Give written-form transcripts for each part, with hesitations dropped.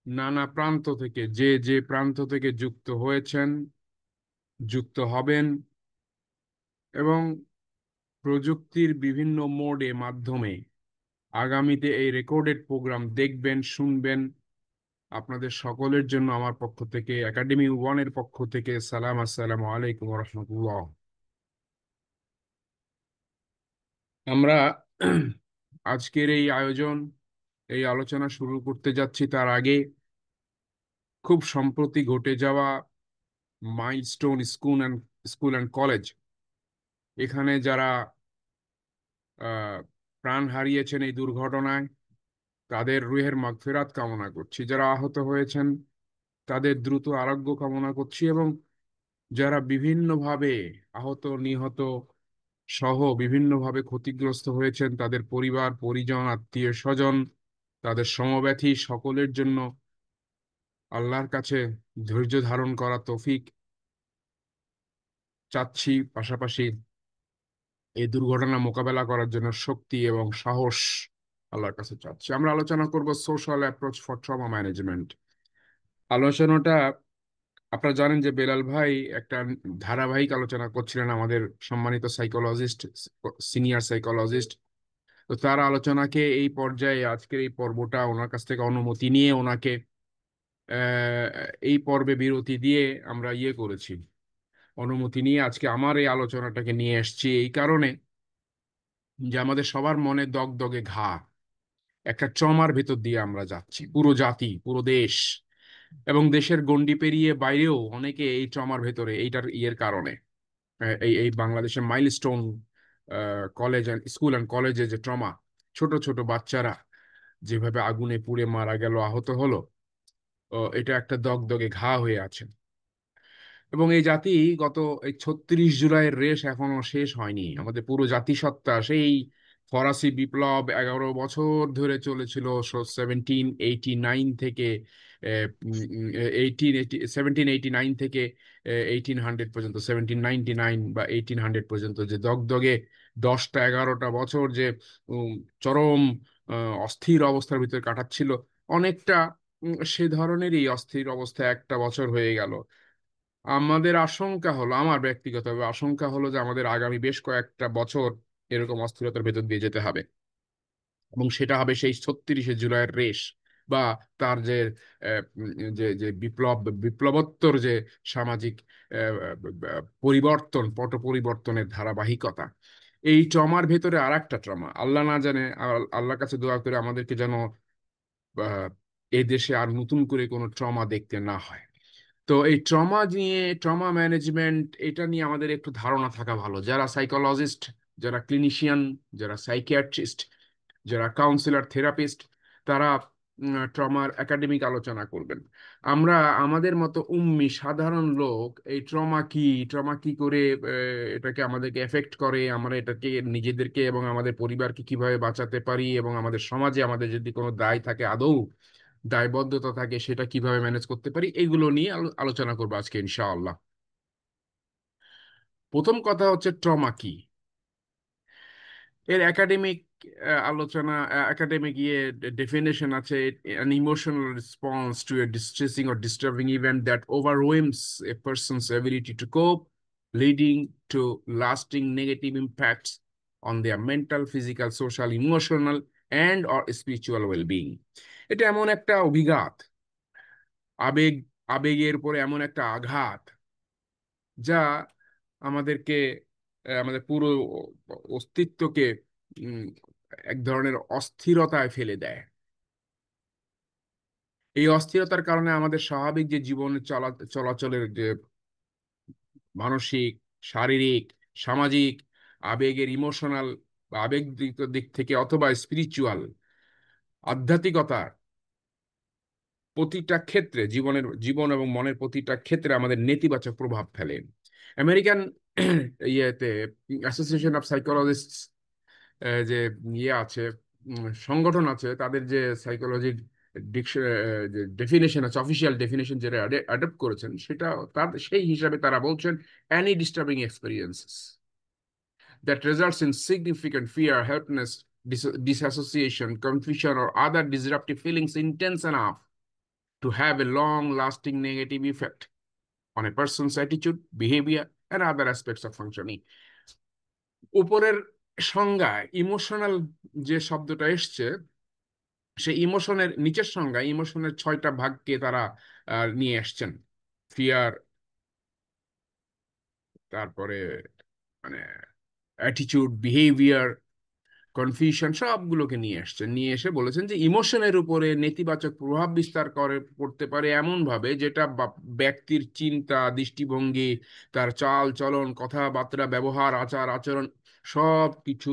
নানা প্রান্ত থেকে যে যে প্রান্ত থেকে যুক্ত হয়েছেন, যুক্ত হবেন এবং প্রযুক্তির বিভিন্ন মোডে মাধ্যমে আগামীতে এই রেকর্ডেড প্রোগ্রাম দেখবেন, শুনবেন, আপনাদের সকলের জন্য আমার পক্ষ থেকে, একাডেমি ওয়ানের পক্ষ থেকে সালাম, আসসালামু আলাইকুম রহমতুল্লাহ। আমরা আজকের এই আয়োজন, এই আলোচনা শুরু করতে যাচ্ছি তার আগে খুব সম্প্রতি ঘটে যাওয়া মাইলস্টোন স্কুল অ্যান্ড কলেজ, এখানে যারা প্রাণ হারিয়েছেন এই দুর্ঘটনায়, তাদের রুহের মাগফিরাত কামনা করছি। যারা আহত হয়েছেন তাদের দ্রুত আরোগ্য কামনা করছি, এবং যারা বিভিন্নভাবে আহত, নিহত সহ বিভিন্নভাবে ক্ষতিগ্রস্ত হয়েছেন, তাদের পরিবার পরিজন, আত্মীয় স্বজন, তাদের সমব্যথী সকলের জন্য আল্লাহর কাছে ধৈর্য ধারণ করা তৌফিক চাচ্ছি। পাশাপাশি এই দুর্ঘটনা মোকাবেলা করার জন্য শক্তি এবং সাহস আল্লাহর কাছে চাচ্ছি। আমরা আলোচনা করব social approach for trauma management. আলোচনাটা, আপনারা জানেন যে বেলাল ভাই একটা ধারাবাহিক আলোচনা করছিলেন, আমাদের সম্মানিত সাইকোলজিস্ট, সিনিয়র সাইকোলজিস্ট। তো তার আলোচনাকে এই পর্যায়ে, আজকের এই পর্বটা ওনার কাছ থেকে অনুমতি নিয়ে ওনাকে এই পর্বে বিরতি দিয়ে আমরা করেছি, অনুমতি নিয়ে আজকে আমার এই আলোচনাটাকে নিয়ে এসেছি এই কারণে যে আমাদের সবার মনে দগদগে ঘা, একটা ট্রমার ভেতর দিয়ে আমরা যাচ্ছি, পুরো জাতি, পুরো দেশ, এবং দেশের গণ্ডি পেরিয়ে বাইরেও অনেকে এই ট্রমার ভেতরে, এইটার কারণে এই এই বাংলাদেশের milestone college and school and কলেজে যে ট্রমা, ছোট ছোট বাচ্চারা যেভাবে আগুনে পুড়ে মারা গেল, আহত হলো, এটা একটা দগদগে ঘা হয়ে আছে। এবং এই জাতি, গত এই 36 জুলাইয়ের রেশ এখনো শেষ হয়নি। আমাদের পুরো জাতিসত্তা সেই ফরাসি বিপ্লব 11 বছর ধরে চলেছিল, 1789 থেকে 1789 থেকে 1800 পর্যন্ত, 1799 বা 1800 পর্যন্ত, যে দগদগে 10টা 11টা বছর যে চরম অস্থির অবস্থার ভিতরে কাটাচ্ছিল, অনেকটা সে ধরনেরই অস্থির অবস্থা একটা বছর হয়ে গেল। আমাদের আশঙ্কা হলো, আমার ব্যক্তিগতভাবে আশঙ্কা হলো যে আমাদের আগামী বেশ কয়েকটা বছর এরকম অস্থিরতার ভেতর দিয়ে যেতে হবে, এবং সেটা হবে সেই 36শে জুলাইয়ের রেশ, বা তার যে যে যে বিপ্লবোত্তর যে সামাজিক পরিবর্তন, পট পরিবর্তনের ধারাবাহিকতা। এই ট্রমার ভেতরে আর একটা ট্রমা, আল্লাহ না জানে, আল্লাহর কাছে দোয়া করে আমাদেরকে যেন এই দেশে আর নতুন করে কোনো ট্রমা দেখতে না হয়। তো এই ট্রমা নিয়ে, ট্রমা ম্যানেজমেন্ট, এটা নিয়ে আমাদের একটু ধারণা থাকা ভালো। যারা সাইকোলজিস্ট, যারা ক্লিনিশিয়ান, যারা সাইকিয়াট্রিস্ট, যারা কাউন্সিলর, থেরাপিস্ট, তারা ট্রমার একাডেমিক আলোচনা করবেন। আমরা আমাদের মতো উম্মি সাধারণ লোক এই ট্রমা কি, ট্রমা কি করে এটাকে আমাদেরকে এফেক্ট করে, আমরা এটাকে নিজেদেরকে এবং আমাদের পরিবারকে কিভাবে বাঁচাতে পারি, এবং আমাদের সমাজে আমাদের যদি কোনো দায় থাকে, আদৌ দায়বদ্ধতা থাকে, সেটা কিভাবে ম্যানেজ করতে পারি, এগুলো নিয়ে আলোচনা করবো আজকে ইনশাআল্লাহ। প্রথম কথা হচ্ছে ট্রমা কি, এর একাডেমিক আলোচনা, একাডেমিক ডেফিনেশন আছে: an emotional response to a distressing or disturbing event that overwhelms a person's ability to cope, leading to lasting negative impacts on their mental, physical, social, emotional and or spiritual well-being. এটা এমন একটা অভিঘাত, আবেগ, আবেগের উপরে এমন একটা আঘাত যা আমাদেরকে, আমাদের পুরো অস্তিত্বকে উম, এক ধরনের অস্থিরতায় ফেলে দেয়। এই অস্থিরতার কারণে আমাদের স্বাভাবিক যে জীবনের চলাচলের যে মানসিক, শারীরিক, সামাজিক, আবেগের, ইমোশনাল বা আবেগ দিক দিক থেকে, অথবা স্পিরিচুয়াল, আধ্যাত্মিকতার প্রতিটা ক্ষেত্রে, জীবন এবং মনের প্রতিটা ক্ষেত্রে আমাদের নেতিবাচক প্রভাব ফেলে। আমেরিকান ইয়েতে অ্যাসোসিয়েশন অফ সাইকোলজিস্ট, যে আছে, সংগঠন আছে, তাদের যে সাইকোলজির ডেফিনেশন আছে, অফিসিয়াল ডেফিনেশন যেটা অ্যাডপ্ট করেছেন, সেটা তার সেই হিসাবে তারা বলছেন: any disturbing experiences that results in significant fear, helplessness, disassociation, confusion, or other disruptive feelings intense enough to have a long-lasting negative effect on a person's attitude, behavior, and other aspects of functioning. উপরের সংজ্ঞায় emotional যে শব্দটা এসছে, সে ইমোশনের নিচের সংজ্ঞায় ইমোশনের 6টা ভাগকে তারা নিয়ে আসছেন। ফিয়ার, তারপরে মানে অ্যাটিটিউড, বিহেভিয়ার, কনফিউশন, সবগুলোকে নিয়ে আসছেন। নিয়ে এসে বলেছেন যে ইমোশনের উপরে নেতিবাচক প্রভাব বিস্তার করতে পারে এমন ভাবে যেটা ব্যক্তির চিন্তা, দৃষ্টিভঙ্গি, তার চাল চলন, কথাবার্তা, ব্যবহার, আচার আচরণ, সব কিছু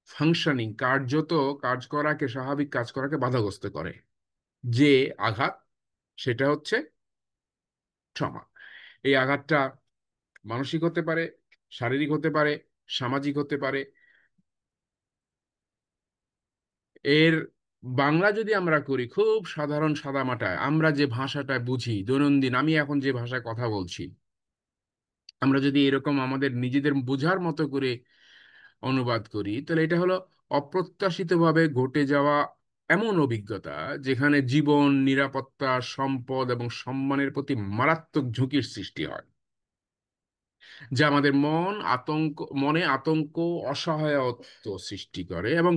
ফাংশনিং, কাজ করাকে, স্বাভাবিক কাজ করাকে বাধাগ্রস্ত করে। যে আঘাত, সেটা হচ্ছে ট্রমা। এই আঘাতটা মানসিক হতে পারে, শারীরিক হতে পারে, সামাজিক হতে পারে। এর বাংলা যদি আমরা করি খুব সাধারণ সাদামাটায়, আমরা যে ভাষাটায় বুঝি দৈনন্দিন, আমি এখন যে ভাষায় কথা বলছি, আমরা যদি এরকম আমাদের নিজেদের বোঝার মতো করে অনুবাদ করি, তাহলে এটা হলো অপ্রত্যাশিতভাবে ঘটে যাওয়া এমন অভিজ্ঞতা যেখানে জীবন, নিরাপত্তা, সম্পদ এবং সম্মানের প্রতি মারাত্মক ঝুঁকির সৃষ্টি হয়, যা আমাদের মনে আতঙ্ক, অসহায়ত্ব সৃষ্টি করে এবং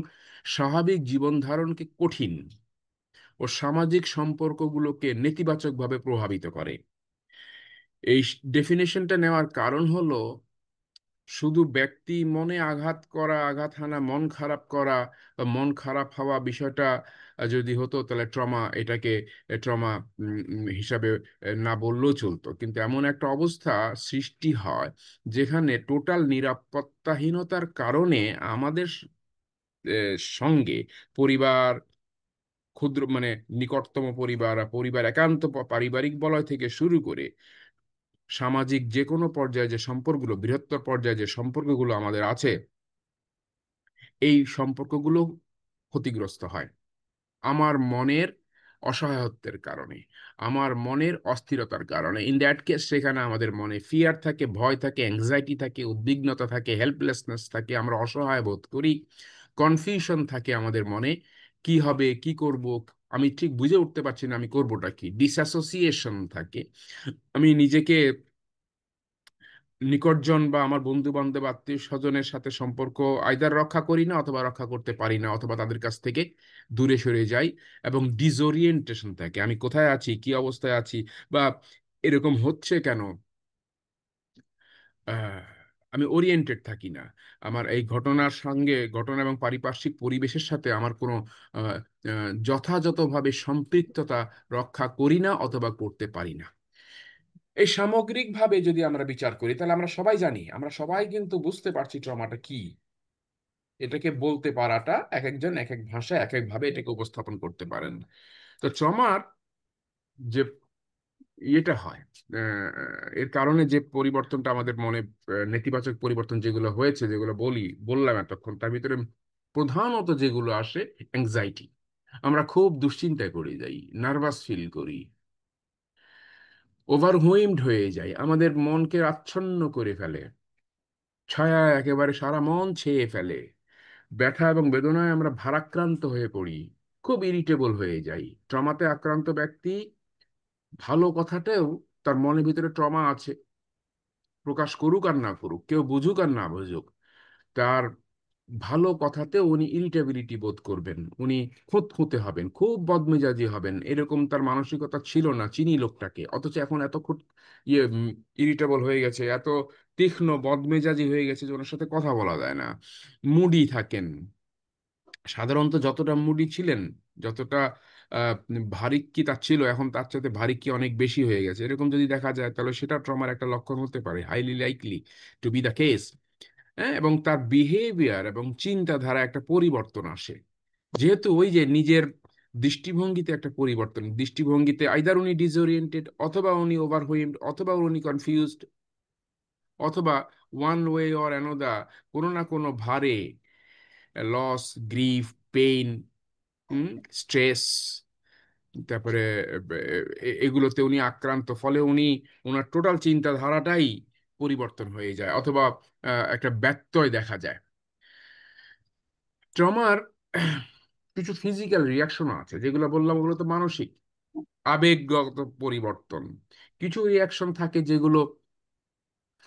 স্বাভাবিক জীবন ধারণকে কঠিন ও সামাজিক সম্পর্কগুলোকে নেতিবাচকভাবে প্রভাবিত করে। এই ডেফিনেশনটা নেওয়ার কারণ হলো, শুধু ব্যক্তি মনে আঘাত করা, আঘাত হানা, মন খারাপ করা বা মন খারাপ হওয়া বিষয়টা যদি হতো, তাহলে ট্রমা হিসাবে না বললেও চলতো। কিন্তু এমন একটা অবস্থা সৃষ্টি হয় যেখানে টোটাল নিরাপত্তাহীনতার কারণে আমাদের সঙ্গে পরিবার, ক্ষুদ্র মানে নিকটতম পরিবার, পরিবার একান্ত পারিবারিক বলয় থেকে শুরু করে সামাজিক যে কোনো পর্যায়ে যে সম্পর্কগুলো, বৃহত্তর পর্যায়ে যে সম্পর্কগুলো আমাদের আছে, এই সম্পর্কগুলো ক্ষতিগ্রস্ত হয় আমার মনের অসহায়ত্বের কারণে, আমার মনের অস্থিরতার কারণে। ইন দ্যাট কেস সেখানে আমাদের মনে ফিয়ার থাকে, ভয় থাকে, অ্যাংজাইটি থাকে, উদ্বিগ্নতা থাকে, হেল্পলেসনেস থাকে, আমরা অসহায় বোধ করি, কনফিউশন থাকে আমাদের মনে, কি হবে, কি করব, আমি ঠিক বুঝে উঠতে পারছি না আমি করবোটা কি, ডিসঅ্যাসোসিয়েশন থাকে, আমি নিজেকে নিকটজন বা আমার বন্ধু বান্ধব, আত্মীয় স্বজনের সাথে সম্পর্ক আইদার রক্ষা করি না, অথবা রক্ষা করতে পারি না, অথবা তাদের কাছ থেকে দূরে সরে যাই। এবং ডিসওরিয়েন্টেশন থাকে, আমি কোথায় আছি, কি অবস্থায় আছি, বা এরকম হচ্ছে কেন, আহ, আমি ওরিয়েন্টেড থাকি না। আমার এই ঘটনার সঙ্গে, ঘটনা এবং পারিপার্শ্বিক পরিবেশের সাথে আমার কোনো আহ, যথাযথভাবে সম্পৃক্ততা রক্ষা করি না অথবা করতে পারি না। এই সামগ্রিকভাবে যদি আমরা বিচার করি, তাহলে আমরা সবাই জানি, আমরা সবাই কিন্তু বুঝতে পারছি ট্রমাটা কি। এটাকে বলতে পারাটা এক একজন এক এক ভাষায় এক এক ভাবে এটাকে উপস্থাপন করতে পারেন। তো ট্রমার যে ইয়েটা হয়, এর কারণে যে পরিবর্তনটা আমাদের মনে, নেতিবাচক পরিবর্তন যেগুলো হয়েছে, যেগুলো বললাম এতক্ষণ, তার ভিতরে প্রধানত যেগুলো আসে, অ্যাংজাইটি। আমরা খুব দুশ্চিন্তায় পড়ে যাই, নার্ভাস ফিল করি, ওভারহুইমড হয়ে যাই, আমাদের মনকে আচ্ছন্ন করে ফেলে, ছায়া একেবারে সারা মন ছেয়ে ফেলে। ব্যথা এবং বেদনায় আমরা ভারাক্রান্ত হয়ে পড়ি, খুব ইরিটেবল হয়ে যাই। ট্রমাতে আক্রান্ত ব্যক্তি ভালো কথাতেও, তার মনের ভিতরে ট্রমা আছে, প্রকাশ করুক আর না করুক, কেউ বুঝুক আর না বুঝুক, তার ভালো কথাতে উনি ইরিটেবিলিটি বোধ করবেন, উনি খুঁতখুঁতে হবেন, খুব বদমেজাজি হবেন। এরকম তার মানসিকতা ছিল না, চিনি লোকটাকে, অথচ এখন এত ইয়ে ইরিটেবল হয়ে গেছে, এত তীক্ষ্ণ বদমেজাজি হয়ে গেছে যে ওনার সাথে কথা বলা যায় না। মুডি থাকেন, সাধারণত যতটা মুডি ছিলেন, যতটা আহ, ভারিক্কি তার ছিল, এখন তার সাথে ভারিক্কি অনেক বেশি হয়ে গেছে। এরকম যদি দেখা যায়, তাহলে সেটা ট্রমার একটা লক্ষণ হতে পারে, highly likely to B the case. হ্যাঁ, এবং তার বিহেভিয়ার এবং চিন্তাধারা একটা পরিবর্তন আসে, যেহেতু ওই যে নিজের দৃষ্টিভঙ্গিতে একটা পরিবর্তন, দৃষ্টিভঙ্গিতে আইদার উনি ডিসওরিয়েন্টেড, অথবা উনি ওভারহুইমড, অথবা উনি কনফিউজড, অথবা ওয়ান ওয়ে অর অ্যানোদা কোনো না কোনো ভারে, লস, গ্রিফ, পেইন, স্ট্রেস, তারপরে এগুলোতে উনি আক্রান্ত, ফলে ওনার টোটাল চিন্তাধারাটাই পরিবর্তন হয়ে যায়, অথবা একটা ব্যত্যয় দেখা যায়। ট্রমার কিছু ফিজিক্যাল রিয়াকশনও আছে, যেগুলো বললাম ওগুলো তো মানসিক আবেগগত পরিবর্তন। কিছু রিয়াকশন থাকে যেগুলো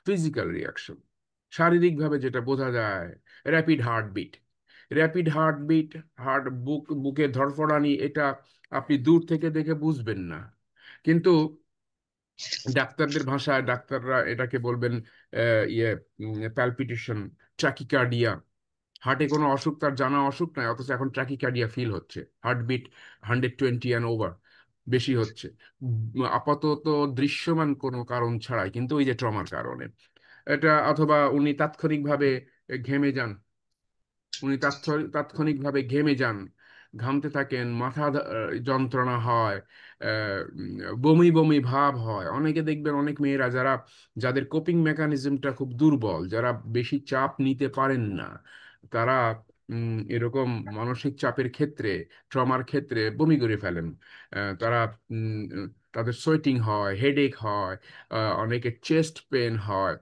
ফিজিক্যাল রিয়াকশন, শারীরিকভাবে যেটা বোঝা যায়। র্যাপিড হার্টবিট, র্যাপিড হার্টবিট, বুকে ধড়ফড়ানি, এটা আপনি দূর থেকে দেখে বুঝবেন না, কিন্তু ডাক্তারদের ভাষায় ডাক্তাররা এটাকে বলবেন ইয়ে প্যালপিটেশন, ট্র্যাকিকার্ডিয়া। হার্টে কোনো অসুখ, তার জানা অসুখ নাই, অথচ এখন ট্র্যাকিকার্ডিয়া ফিল হচ্ছে, হার্টবিট 120 অ্যান্ড ওভার বেশি হচ্ছে। আপাতত দৃশ্যমান কোনো কারণ ছাড়াই, কিন্তু ওই যে ট্রমার কারণে এটা। অথবা উনি তাৎক্ষণিকভাবে ঘেমে যান, উনি তাৎক্ষণিকভাবে ঘেমে যান, ঘামতে থাকেন, যন্ত্রণা হয়, বমি বমি ভাব হয়। অনেকে দেখবেন, অনেক মেয়েরা যারা, যাদের কোপিং মেকানিজমটা খুব দুর্বল, যারা বেশি চাপ নিতে পারেন না, তারা এরকম মানসিক চাপের ক্ষেত্রে, ট্রমার ক্ষেত্রে বমি করে ফেলেন। তারা তাদের সোয়েটিং হয়, হেডেক হয়, অনেকের চেস্ট পেন হয়।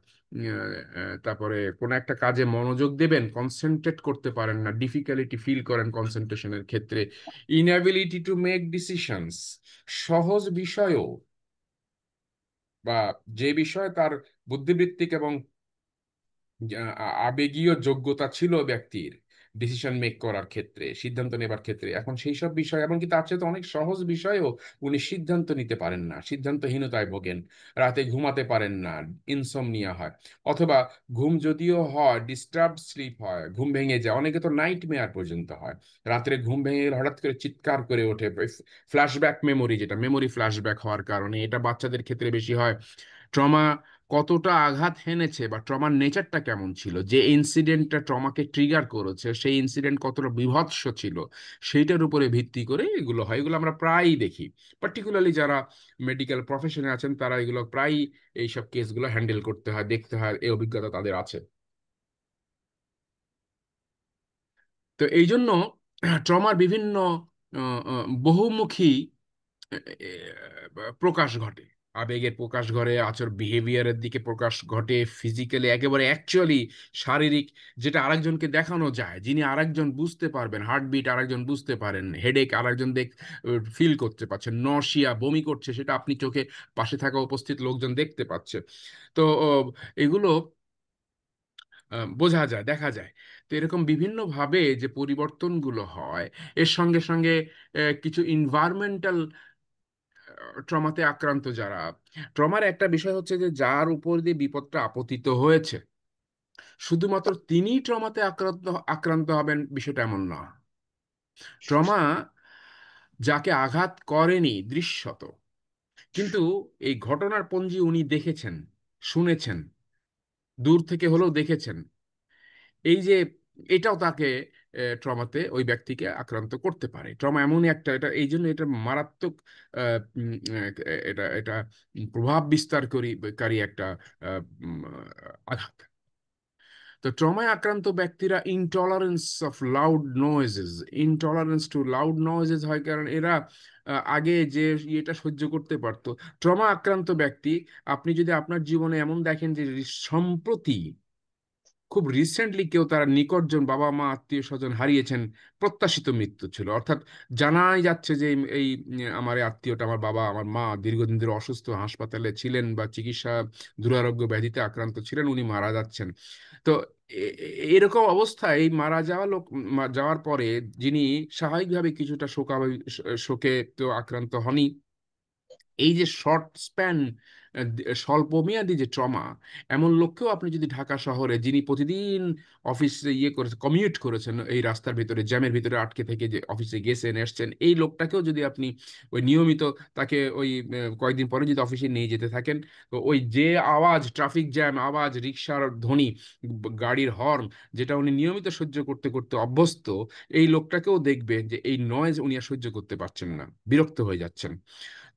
তারপরে কোনো একটা কাজে মনোযোগ দেবেন, কনসেন্ট্রেট করতে পারেন না, ডিফিকাল্টি ফিল করেন কনসেন্ট্রেশনের ক্ষেত্রে। ইনএবিলিটি টু মেক ডিসিশনস, সহজ বিষয়ও বা যে বিষয়ে তার বুদ্ধিবৃত্তিক এবং আবেগীয় যোগ্যতা ছিল ব্যক্তির ডিসিশন মেক করার ক্ষেত্রে, সিদ্ধান্ত নেবার ক্ষেত্রে, এখন সেই সব বিষয়, এমনকি তার চেয়ে তো অনেক সহজ বিষয়েও উনি সিদ্ধান্ত নিতে পারেন না, সিদ্ধান্তহীনতায় ভোগেন, রাতে ঘুমাতে পারেন না, ইনসোমনিয়া হয়। অথবা ঘুম যদিও হয়, ডিস্টার্ব স্লিপ হয়, ঘুম ভেঙে যায়, অনেকে তো নাইট মেয়ার পর্যন্ত হয়, রাত্রে ঘুম ভেঙে গেলে হঠাৎ করে চিৎকার করে ওঠে। ফ্ল্যাশব্যাক মেমোরি, যেটা মেমোরি ফ্ল্যাশব্যাক হওয়ার কারণে, এটা বাচ্চাদের ক্ষেত্রে বেশি হয়। ট্রমা কতটা আঘাত হেনেছে বা ট্রমার নেচারটা কেমন ছিল, যে ইনসিডেন্টটা ট্রমাকে ট্রিগার করেছে সেই ইনসিডেন্ট কতটা বীভৎস ছিল, সেইটার উপরে ভিত্তি করে এগুলো হয়। এগুলো আমরা প্রায়ই দেখি, পার্টিকুলারলি যারা মেডিকেল প্রফেশনে আছেন তারা এগুলো প্রায়ই, এইসব কেসগুলো হ্যান্ডেল করতে হয়, দেখতে হয়, এই অভিজ্ঞতা তাদের আছে। তো এই জন্য ট্রমার বিভিন্ন বহুমুখী প্রকাশ ঘটে, আবেগের প্রকাশ ঘটে, বিহেভিয়ারের দিকে প্রকাশ ঘটে, ফিজিক্যালি একেবারে অ্যাকচুয়ালি শারীরিক, যেটা আরেকজনকে দেখানো যায়, যিনি আরেকজন বুঝতে পারবেন, হার্টবিট আরেকজন বুঝতে পারেন, হেডেক আরেকজন ফিল করতে পারছেন, নশিয়া বমি করছে, সেটা আপনি চোখে পাশে থাকা উপস্থিত লোকজন দেখতে পাচ্ছে। তো এগুলো বোঝা যায়, দেখা যায়। তো এরকম বিভিন্নভাবে যে পরিবর্তনগুলো হয়, এর সঙ্গে সঙ্গে কিছু ইনভায়রনমেন্টাল ট্রমাতে আক্রান্ত যারা, ট্রমার একটা বিষয় হচ্ছে যে যার উপর দিয়ে বিপদটা আপতিত হয়েছে, শুধুমাত্র তিনিই ট্রমাতে আক্রান্ত আক্রান্ত হবেন বিষয়টা এমন না। ট্রমা যাকে আঘাত করেনি দৃশ্যত, কিন্তু এই ঘটনার পঞ্জি উনি দেখেছেন, শুনেছেন, দূর থেকে হলেও দেখেছেন, এই যে এটাও তাকে ট্রমাতে, ওই ব্যক্তিকে আক্রান্ত করতে পারে। ট্রমা এমনই একটা, এটা এই জন্য এটা মারাত্মক এটা এটা প্রভাব বিস্তার কারী একটা আঘাত। তো ট্রমায় আক্রান্ত ব্যক্তিরা intolerance of loud noises, intolerance to loud noises হয়, কারণ এরা আগে যে ইয়েটা সহ্য করতে পারতো। ট্রমা আক্রান্ত ব্যক্তি, আপনি যদি আপনার জীবনে এমন দেখেন যে সম্প্রতি খুব রিসেন্টলি কেউ তার নিকটজন, বাবা মা আত্মীয় স্বজন হারিয়েছেন, প্রত্যাশিত মৃত্যু ছিল, অর্থাৎ জানাই যাচ্ছে যে আমার এই আত্মীয়টা, আমার বাবা আমার মা দীর্ঘদিন ধরে অসুস্থ, হাসপাতালে ছিলেন বা চিকিৎসা দুরারোগ্য ব্যাধিতে আক্রান্ত ছিলেন, উনি মারা যাচ্ছেন। তো এরকম অবস্থায় এই মারা যাওয়া লোক, যাওয়ার পরে যিনি স্বাভাবিকভাবে কিছুটা শোকে তো আক্রান্ত হনই, এই যে শর্ট স্প্যান, স্বল্পমেয়াদী যে ট্রমা, এমন লোককেও আপনি যদি ঢাকা শহরে, যিনি প্রতিদিন অফিসে ইয়ে করেছেন, কমিউট করেছেন, এই রাস্তার ভিতরে জ্যামের ভিতরে আটকে থেকে যে অফিসে গেছেন এসছেন, এই লোকটাকেও যদি আপনি ওই নিয়মিত তাকে ওই কয়েকদিন পরে যদি অফিসে নিয়ে যেতে থাকেন, তো ওই যে আওয়াজ, ট্রাফিক জ্যাম আওয়াজ, রিক্সার ধ্বনি, গাড়ির হর্ন, যেটা উনি নিয়মিত সহ্য করতে করতে অভ্যস্ত, এই লোকটাকেও দেখবেন যে এই নয়েজ উনি আর সহ্য করতে পারছেন না, বিরক্ত হয়ে যাচ্ছেন।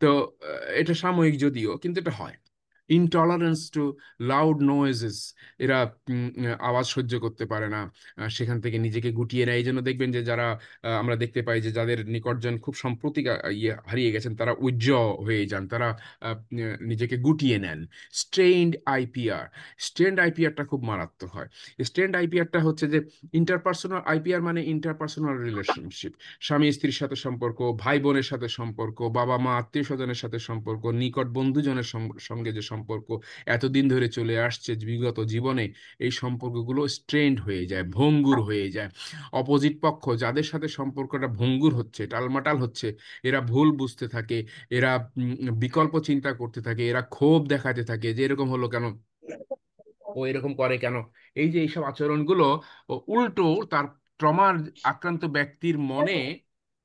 তো এটা সাময়িক যদিও, কিন্তু এটা হয়। ইনটলারেন্স টু লাউড নয়েজেস, এরা আওয়াজ সহ্য করতে পারে না, সেখান থেকে নিজেকে গুটিয়ে নেয়। এই জন্য দেখবেন যে যারা আমরা দেখতে পাই যে যাদের নিকটজন খুব সম্প্রতি ইয়ে হারিয়ে গেছেন, তারা উইথড্র হয়ে যান, তারা নিজেকে গুটিয়ে নেন। স্ট্রেইনড আইপিআর, স্ট্রেইনড আইপিআরটা খুব মারাত্মক হয়। স্ট্রেইনড আইপিআরটা হচ্ছে যে ইন্টারপার্সোনাল আইপিআর, মানে ইন্টারপার্সোনাল রিলেশনশিপ, স্বামী স্ত্রীর সাথে সম্পর্ক, ভাই বোনের সাথে সম্পর্ক, বাবা মা আত্মীয় স্বজনের সাথে সম্পর্ক, নিকট বন্ধুজনের সঙ্গে যে সম্পর্ক এতদিন ধরে চলে আসছে বিগত জীবনে, এই সম্পর্কগুলো স্ট্রেন্ড হয়ে যায়, ভঙ্গুর হয়ে যায়। অপোজিট পক্ষ যাদের সাথে সম্পর্কটা ভঙ্গুর হচ্ছে, টালমাটাল হচ্ছে, এরা ভুল বুঝতে থাকে, এরা বিকল্প চিন্তা করতে থাকে, এরা ক্ষোভ দেখাতে থাকে যে এরকম হলো কেন, ও এরকম করে কেন। এই যে এইসব আচরণগুলো উল্টো তার ট্রমার আক্রান্ত ব্যক্তির মনে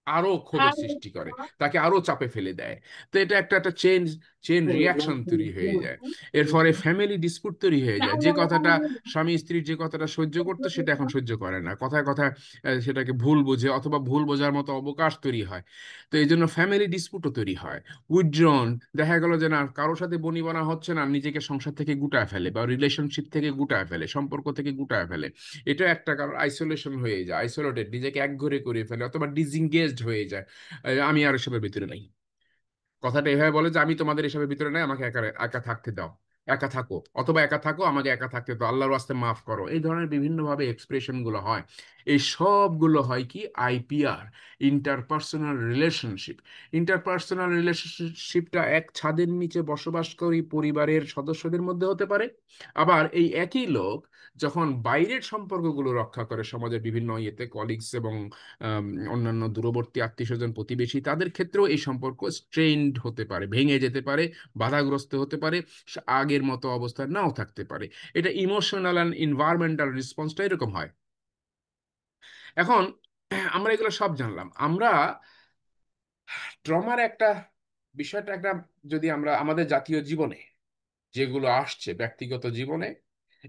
আরো ক্ষোভের সৃষ্টি করে, তাকে আরো চাপে ফেলে দেয়। তো এটা একটা একটা চেন রিয়াকশন তৈরি হয়ে যায়। এর ফলে ফ্যামিলি ডিসপুট তৈরি হয়ে যায়। যে কথাটা স্বামী স্ত্রীর যে কথাটা সহ্য করতো সেটা এখন সহ্য করে না, কথায় কথায় সেটাকে ভুল বোঝে, অথবা ভুল বোঝার মতো অবকাশ তৈরি হয়। তো এই জন্য ফ্যামিলি ডিসপুটও তৈরি হয়। উইথড্রন, দেখা গেল যে না কারোর সাথে বনিবনা হচ্ছে না, নিজেকে সংসার থেকে গুটায় ফেলে বা রিলেশনশিপ থেকে গুটায় ফেলে, সম্পর্ক থেকে গুটায় ফেলে। এটা একটা কারণ, আইসোলেশন হয়ে যায়, আইসোলেটেড, নিজেকে একঘরে করে ফেলে, অথবা ডিসএঙ্গেজড হয়ে যায়। আমি আর এসবের ভিতরে নেই, কথাটা এভাবে বলে যে আমি তোমাদের এসবের ভিতরে নাই, আমাকে একা একা থাকতে দাও, একা থাকো, অথবা একা থাকো, আমাকে একা থাকতে দাও, আল্লাহর রাস্তে মাফ করো। এই ধরনের বিভিন্নভাবে এক্সপ্রেশন গুলো হয়। এই সবগুলো হয় কি আইপিআর, ইন্টারপার্সোনাল রিলেশনশিপ। ইন্টারপার্সোনাল রিলেশনশিপটা এক ছাদের নিচে বসবাসকারী পরিবারের সদস্যদের মধ্যে হতে পারে। আবার এই একই লোক যখন বাইরের সম্পর্কগুলো রক্ষা করে, সমাজের বিভিন্ন ইয়েতে কলিগস এবং আম, অন্যান্য দূরবর্তী আত্মীয় স্বজন প্রতিবেশী, তাদের ক্ষেত্রেও এই সম্পর্ক স্ট্রেইনড হতে পারে, ভেঙে যেতে পারে, বাধাগ্রস্ত হতে পারে, আগের মতো অবস্থায় নাও থাকতে পারে। এটা ইমোশনাল অ্যান্ড এনভায়রনমেন্টাল রেসপন্সটা এরকম হয়। এখন আমরা এগুলো সব জানলাম, আমরা ট্রমার একটা বিষয়টা একটা, যদি আমরা আমাদের জাতীয় জীবনে যেগুলো আসছে ব্যক্তিগত জীবনে,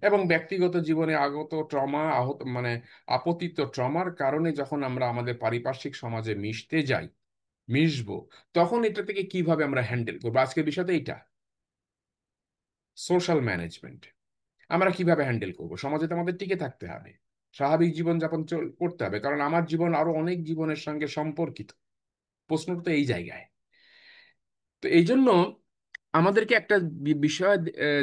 এবং ব্যক্তিগত জীবনে আগত ট্রমা, আহত মানে আপতিত ট্রমার কারণে যখন আমরা আমাদের পারিপার্শ্বিক সমাজে মিশতে যাই, মিশবো, তখন এটা থেকে কিভাবে আমরা হ্যান্ডেল করবো, আজকের বিষয়টা এইটা, সোশ্যাল ম্যানেজমেন্ট। আমরা কিভাবে হ্যান্ডেল করবো, সমাজে তো আমাদের টিকে থাকতে হবে, স্বাভাবিক জীবনযাপন করতে হবে, কারণ আমার জীবন আরো অনেক জীবনের সঙ্গে সম্পর্কিত। প্রশ্নটা তো এই জায়গায়। তো এই জন্য আমাদেরকে একটা বিষয়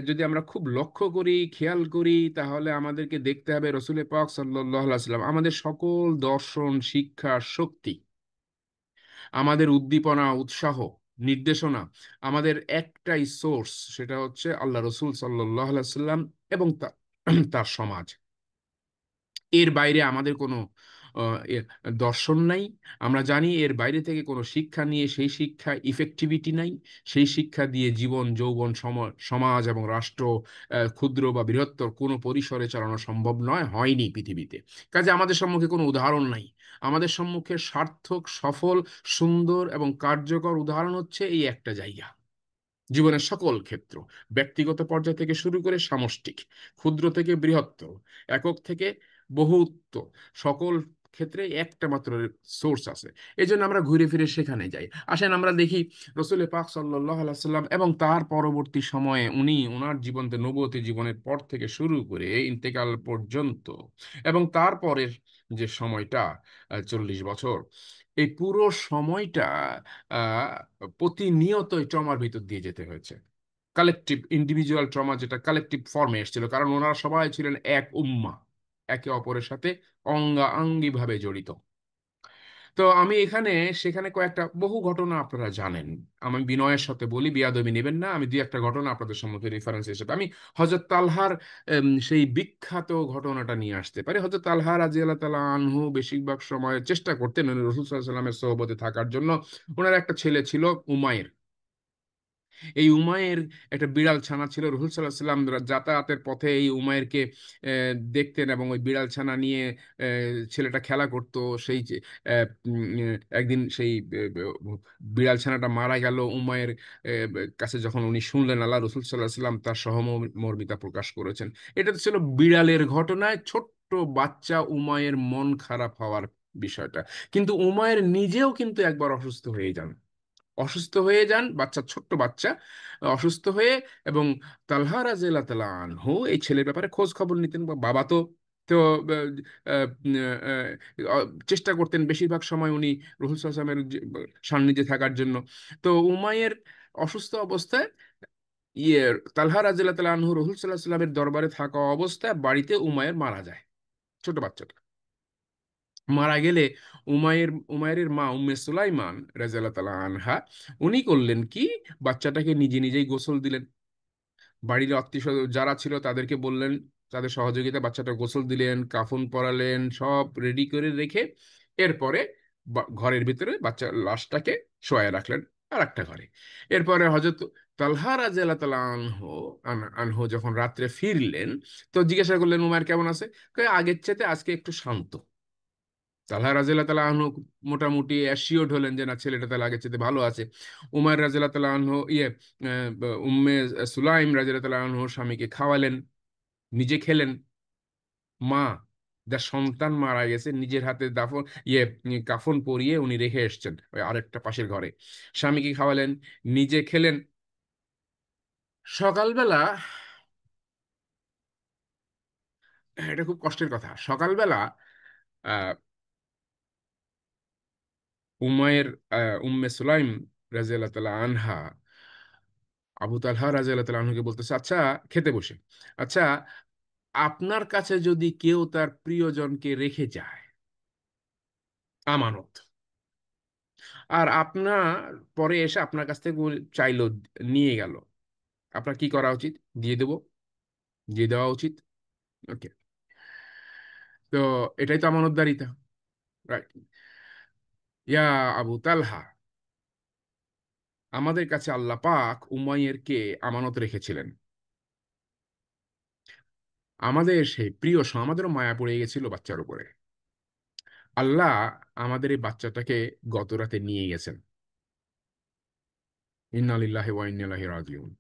যদি আমরা খুব লক্ষ্য করি, খেয়াল করি, তাহলে আমাদেরকে দেখতে হবে রসুল পাক সাল্লাল্লাহু আলাইহি সাল্লাম আমাদের সকল দর্শন, শিক্ষা, শক্তি, আমাদের উদ্দীপনা, উৎসাহ, নির্দেশনা, আমাদের একটাই সোর্স, সেটা হচ্ছে আল্লাহ রসুল সাল্লাল্লাহু আলাইহি সাল্লাম এবং তার সমাজ। এর বাইরে আমাদের কোনো দর্শন নাই। আমরা জানি এর বাইরে থেকে কোনো শিক্ষা নিয়ে সেই শিক্ষা ইফেক্টিভিটি নাই। সেই শিক্ষা দিয়ে জীবন, যৌবন, সমাজ এবং রাষ্ট্র ক্ষুদ্র বা বৃহত্তর কোনো পরিসরে চালানো সম্ভব নয়, হয়নি পৃথিবীতে। কাজে আমাদের সম্মুখে কোনো উদাহরণ নাই। আমাদের সম্মুখে সার্থক, সফল, সুন্দর এবং কার্যকর উদাহরণ হচ্ছে এই একটা জায়গা। জীবনের সকল ক্ষেত্র, ব্যক্তিগত পর্যায় থেকে শুরু করে সামষ্টিক, ক্ষুদ্র থেকে বৃহত্তর, একক থেকে বহুত্ব, সকল ক্ষেত্রে একটা মাত্র সোর্স আছে। এই জন্য আমরা ঘুরে ফিরে সেখানে যাই। আসেন আমরা দেখি রসুল পাক সাল্লাল্লাহু আলাইহি সাল্লাম এবং তার পরবর্তী সময়ে উনি ওনার জীবনতে, নবুয়তি জীবনের পর থেকে শুরু করে ইন্তেকাল পর্যন্ত, এবং তারপরের যে সময়টা 40 বছর, এই পুরো সময়টা আহ প্রতিনিয়তই ট্রমার ভিতর দিয়ে যেতে হয়েছে। কালেকটিভ, ইন্ডিভিজুয়াল ট্রমা যেটা কালেকটিভ ফর্মে এসেছিল, কারণ ওনারা সবাই ছিলেন এক উম্মাহ, একে অপরের সাথে অঙ্গাঙ্গি ভাবে জড়িত। তো আমি এখানে সেখানে কয়েকটা বহু ঘটনা আপনারা জানেন, আমি বিনয়ের সাথে বলি, বিয়াদবি নেবেন না, আমি দুই একটা ঘটনা আপনাদের সম্মুখে রেফারেন্স হিসেবে আমি হযরত তালহার সেই বিখ্যাত ঘটনাটা নিয়ে আসতে পারি। হযরত তালহা রাদিয়াল্লাহু তাআলা আনহু বেশিরভাগ সময় চেষ্টা করতেন উনি রাসূল সাল্লাল্লাহু আলাইহি ওয়াসাল্লামের সোহবতে থাকার জন্য। ওনার একটা ছেলে ছিল উমাইর। এই উমায়ের একটা বিড়াল ছানা ছিল, রাসূল সাল্লাল্লাহু আলাইহি ওয়াসাল্লাম যাতায়াতের পথে এই উমায়েরকে দেখতেন, এবং ওই বিড়াল ছানা নিয়ে ছেলেটা খেলা করত। সেই একদিন সেই বিড়াল ছানাটা মারা গেল, উমায়ের কাছে যখন উনি শুনলেন, আল্লাহ রাসূল সাল্লাল্লাহু আলাইহি ওয়াসাল্লাম তার সহমর্মিতা প্রকাশ করেছেন। এটা তো ছিল বিড়ালের ঘটনায়, ছোট্ট বাচ্চা উমায়ের মন খারাপ হওয়ার বিষয়টা। কিন্তু উমায়ের নিজেও কিন্তু একবার অসুস্থ হয়ে যান, অসুস্থ হয়ে যান, বাচ্চা, ছোট্ট বাচ্চা অসুস্থ হয়ে, এবং তালহা রাদিয়াল্লাহু তাআলা আনহু এই ছেলের ব্যাপারে খোঁজ খবর নিতেন। বাবা তো তো আহ, আহ, চেষ্টা করতেন বেশিরভাগ সময় উনি রাসূল সাল্লাল্লাহু আলাইহি ওয়াসাল্লামের সান্নিধ্যে থাকার জন্য। তো উমাইয়ের অসুস্থ অবস্থায়, ইয়ে তালহা রাদিয়াল্লাহু তাআলা আনহু রাসূল সাল্লাল্লাহু আলাইহি ওয়াসাল্লামের দরবারে থাকা অবস্থায় বাড়িতে উমাইর মারা যায়, ছোট বাচ্চাটা মারা গেলে উমাইরের মা উম্মে সুলাইমান রাদিয়াল্লাহু তাআলা আনহা উনি করলেন কি, বাচ্চাটাকে নিজে নিজেই গোসল দিলেন। বাড়ির আত্মীয় স্বজন যারা ছিল তাদেরকে বললেন, তাদের সহযোগিতা বাচ্চাটা গোসল দিলেন, কাফন পরালেন, সব রেডি করে রেখে এরপরে ঘরের ভিতরে বাচ্চার লাশটাকে শোয়ায় রাখলেন আর একটা ঘরে। এরপরে হযরত তালহা রাদিয়াল্লাহু তাআলা আনহু যখন রাত্রে ফিরলেন, তো জিজ্ঞাসা করলেন উমার কেমন আছে। কয়, আগের চাইতে আজকে একটু শান্ত। তালহা রাদিয়াল্লাহু তাআলা আনহু মোটামুটি অ্যাসিওর্ড হলেন যে না, ছেলেটা তাহলে আগের চেয়ে ভালো আছে। উমার রাদিয়াল্লাহু তাআলা আনহু উম্মে সুলাইম রাদিয়াল্লাহু তাআলা আনহু স্বামীকে খাওয়ালেন, নিজে খেলেন। মা, যার সন্তান মারা গেছে, নিজের হাতে দাফন কাফন পরিয়ে উনি রেখে এসেছেন ওই আরেকটা পাশের ঘরে, স্বামীকে খাওয়ালেন, নিজে খেলেন। সকালবেলা, এটা খুব কষ্টের কথা, সকালবেলা আহ উমায়ের উম্মে সুলাইম রাদিয়াল্লাহু তাআলা আনহা আবু তালহা রাদিয়াল্লাহু তাআলা আনহুকে বলতেছে, আচ্ছা, খেতে বসে, আচ্ছা, আপনার কাছে যদি কেউ তার প্রিয়জনকে রেখে যায় আমানত, আর আপনার পরে এসে আপনার কাছ থেকে চাইলো, নিয়ে গেল, আপনার কি করা উচিত? দিয়ে দেব, দিয়ে দেওয়া উচিত। ওকে, তো এটাই তো আমানতদারিতা, রাইট? ইয়া আবু তালহা, আমাদের কাছে আল্লাহ পাক উমাইরকে আমানত রেখেছিলেন। আমাদের সেই প্রিয় আমাদেরও মায়া পড়ে গেছিল বাচ্চার উপরে। আল্লাহ আমাদের এই বাচ্চাটাকে গত রাতে নিয়ে গেছেন। ইন্না লিল্লাহি ওয়া ইন্না ইলাইহি রাজিউন।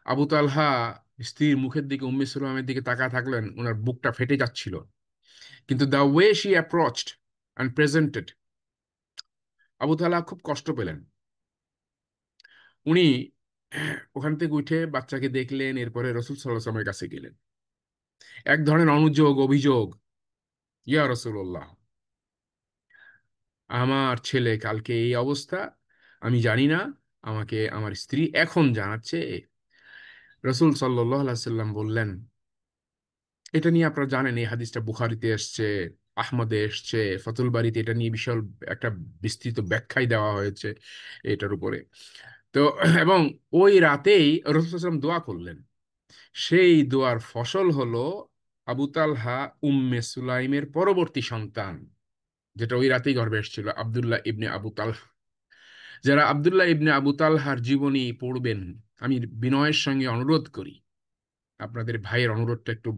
আবু তালহা স্ত্রীর মুখের দিকে, উম্মে সুলাইমের দিকে তাকায় থাকলেন, ওনার বুকটা ফেটে যাচ্ছিল। কিন্তু the way she approached and presented, Abu Talha খুব কষ্ট পেলেন। উনি ওখান থেকে উঠে বাচ্চাকে দেখলেন, এরপরে রাসূল সাল্লাল্লাহু আলাইহি ওয়াসাল্লামের কাছে গেলেন। এক ধরনের অনুযোগ, অভিযোগ, ইয়া রাসূলুল্লাহ, আমার ছেলে কালকে এই অবস্থা, আমি জানি না, আমাকে আমার স্ত্রী এখন জানাচ্ছে। রাসূল সাল্লাল্লাহু আলাইহি সাল্লাম বললেন, এটা নিয়ে আপনারা জানেন এই হাদিসটা বুখারীতে এসছে, আহমদে এসছে, ফাতুল বারীতে এটা নিয়ে বিশাল একটা বিস্তৃত ব্যাখ্যাই দেওয়া হয়েছে এটার উপরে। তো এবং ওই রাতেই রাসূল সাল্লাল্লাহু আলাইহি ওয়াসাল্লাম দোয়া করলেন। সেই দোয়ার ফসল হলো আবু তালহা উম্মে সুলাইমের পরবর্তী সন্তান, যেটা ওই রাতেই গর্ভে এসেছিল, আব্দুল্লাহ ইবনে আবু তালহা। যারা আব্দুল্লাহ ইবনে আবু তালহার জীবনী পড়বেন, আমি বিনয়ের সঙ্গে অনুরোধ করি, আপনাদের ভাইয়ের অনুরোধটা একটু